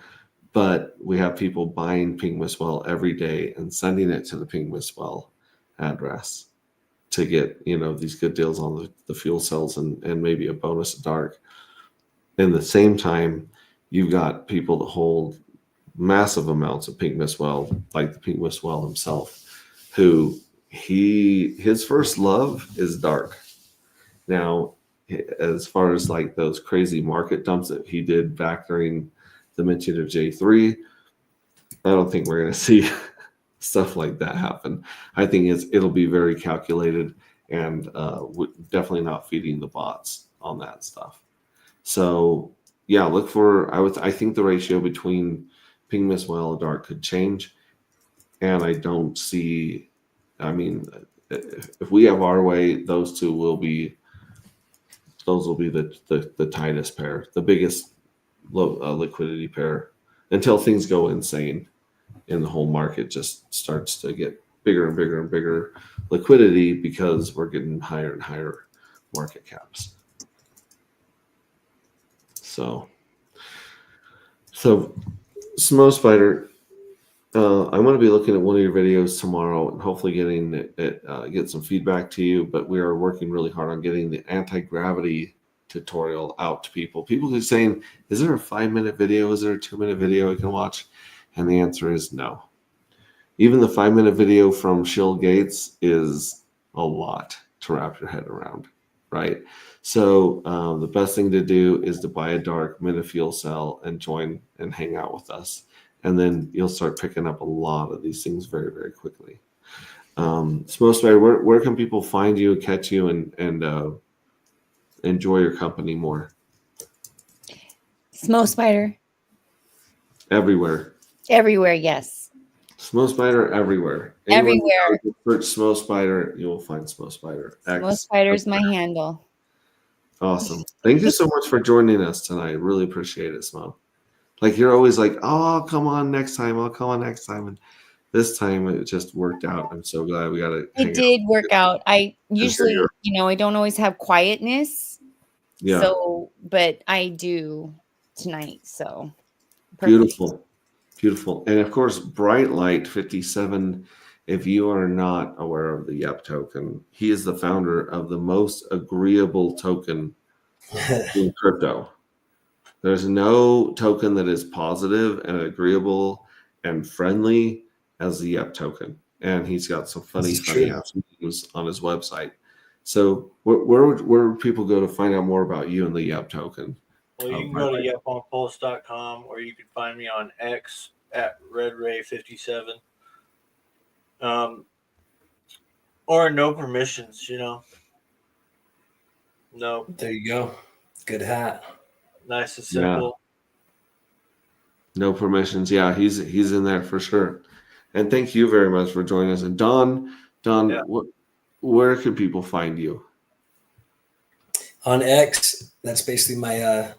but we have people buying Pink Miss Well every day and sending it to the Pink Miss Well address to get, these good deals on the fuel cells and maybe a bonus of dark. In the same time, you've got people that hold massive amounts of Pink Miss Well, like the Pink Miss Well himself, who his first love is dark. Now, as far as like those crazy market dumps that he did back during the minting of J3, I don't think we're going to see stuff like that happen. I think it'll be very calculated and definitely not feeding the bots on that stuff. So yeah, look for. I think the ratio between Pink Miss Well and dark could change, and I don't see. I mean, if we have our way, those will be the tightest pair, the biggest liquidity pair, until things go insane and the whole market just starts to get bigger and bigger and bigger liquidity because we're getting higher and higher market caps. So Smo Spider, I'm going to be looking at one of your videos tomorrow and hopefully get some feedback to you. But we are working really hard on getting the anti-gravity tutorial out to people. People are saying, "Is there a 5-minute video? Is there a 2-minute video I can watch?" And the answer is no. Even the 5-minute video from Shill Gates is a lot to wrap your head around, right? So the best thing to do is to buy a dark Minute fuel cell and join and hang out with us. And then you'll start picking up a lot of these things very, very quickly. Smoke Spider, where can people find you, catch you, and enjoy your company more? Smoke Spider. Everywhere. Everywhere, yes. Smoke Spider everywhere. Everywhere. Search Smoke Spider, you will find Smoke Spider. Smoke Spider's my handle. Awesome. Thank you so much for joining us tonight. Really appreciate it, Smoke. Like, you're always like, "Oh, I'll come on next time. I'll come on next time." And this time it just worked out. I'm so glad we got it. It did work out. I usually, I don't always have quietness. Yeah. So, but I do tonight. So perfect. Beautiful. And of course, Bright Light 57. If you are not aware of the YEP token, he is the founder of the most agreeable token in crypto. There's no token that is positive and agreeable and friendly as the YEP token. And he's got some funny memes on his website. So where would people go to find out more about you and the YEP token? Well, you can go to yeponpulse.com, or you can find me on X at RedRay57. Or no permissions, No. There you go. Good hat. Nice and simple. Yeah. No permissions. Yeah, he's in there for sure. And thank you very much for joining us. And Don, yeah. Where can people find you? On X. That's basically my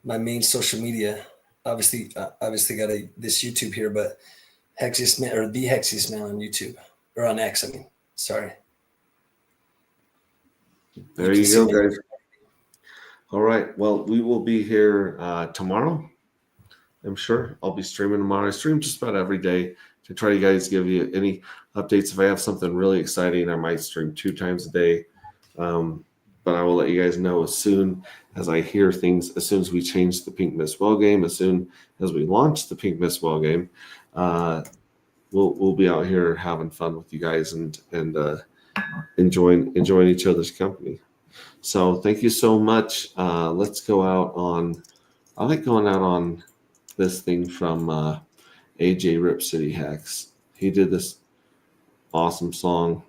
my main social media. Obviously got this YouTube here, but Hexiest Man, or the Hexiest Man on YouTube, or on X. I mean, sorry. There you go, guys. All right. Well, we will be here tomorrow. I'm sure I'll be streaming tomorrow. I stream just about every day to try to give you any updates. If I have something really exciting, I might stream 2 times a day. But I will let you guys know as soon as I hear things, as soon as we change the Pink Mist Well game, as soon as we launch the Pink Mist Well game, we'll be out here having fun with you guys and enjoying each other's company. So thank you so much. Let's go out on, I like going out on this thing from AJ Rip City Hacks. He did this awesome song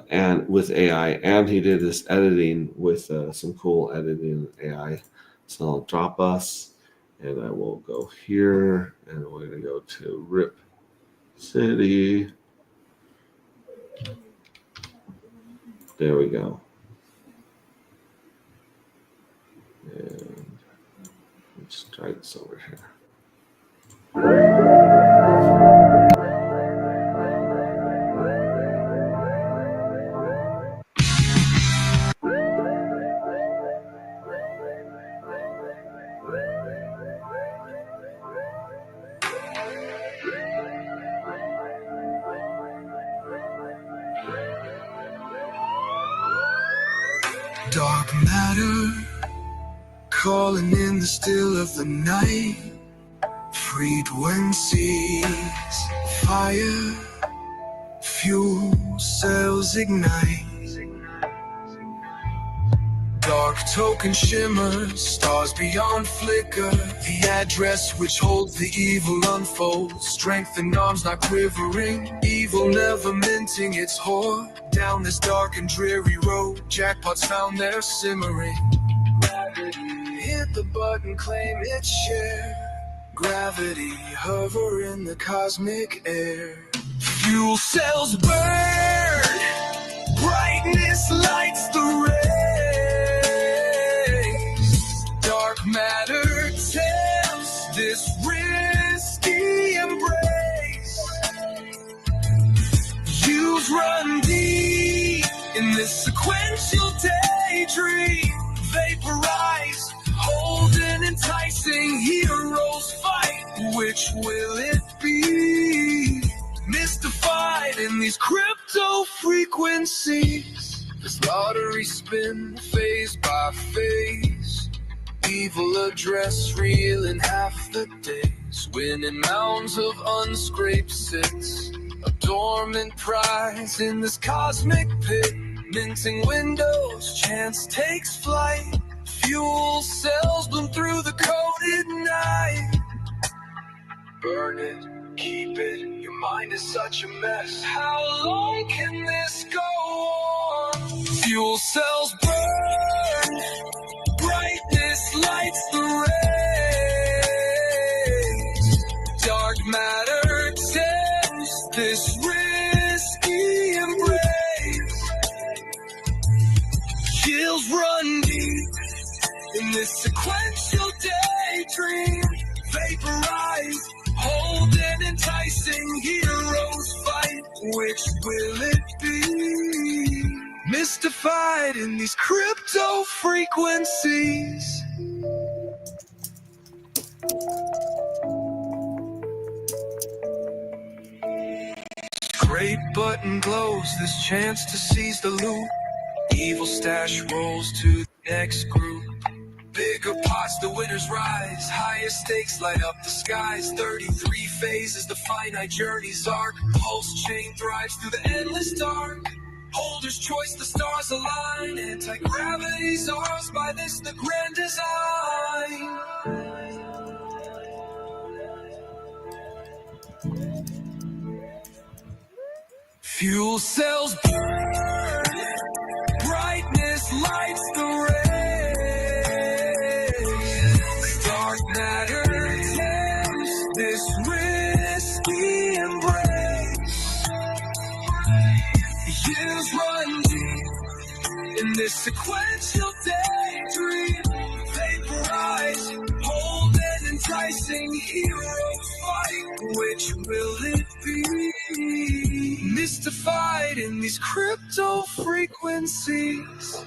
and with AI, and he did this editing with some cool editing AI. So I'll drop us, and I will go here, and we're going to go to Rip City. There we go. And let's try this over here. Dark matter calling in the still of the night. Frequencies, fire, fuel cells ignite. Dark token shimmer, stars beyond flicker. The address which holds the evil unfolds. Strengthened arms not quivering. Evil never minting its whore. Down this dark and dreary road, jackpots found their simmering. Hit the button, claim its share. Gravity hover in the cosmic air. Fuel cells burn. Brightness lights the rays. Dark matter tempts this risky embrace. You've run deep in this sequential daydream. Vaporize, hold an enticing hero's fight. Which will it be? be? Mystified in these crypto frequencies. This lottery spin phase by phase. Evil address real in half the days. Winning mounds of unscraped sits. A dormant prize in this cosmic pit. Minting windows, chance takes flight. Fuel cells bloom through the coated night. Burn it, keep it, your mind is such a mess. How long can this go on? Fuel cells burn, brightness lights the rays. Dark matter tempts this risky embrace. Chills run deep in this sequential daydream. Vaporize, hold an enticing heroes fight. Which will it be? Mystified in these crypto frequencies. Great button glows, this chance to seize the loot. Evil stash rolls to the next group. Bigger pots, the winners rise. Higher stakes light up the skies. 33 phases, the finite journey's arc. Pulse chain thrives through the endless dark. Holder's choice, the stars align. Anti-gravity's ours, by this the grand design. Fuel cells burn, brightness lights the rays. Dark matter tempts this risky embrace. Years run deep in this sequential daydream. Vaporize, hold an enticing hero fight. Which will it be? Mystified in these crypto frequencies.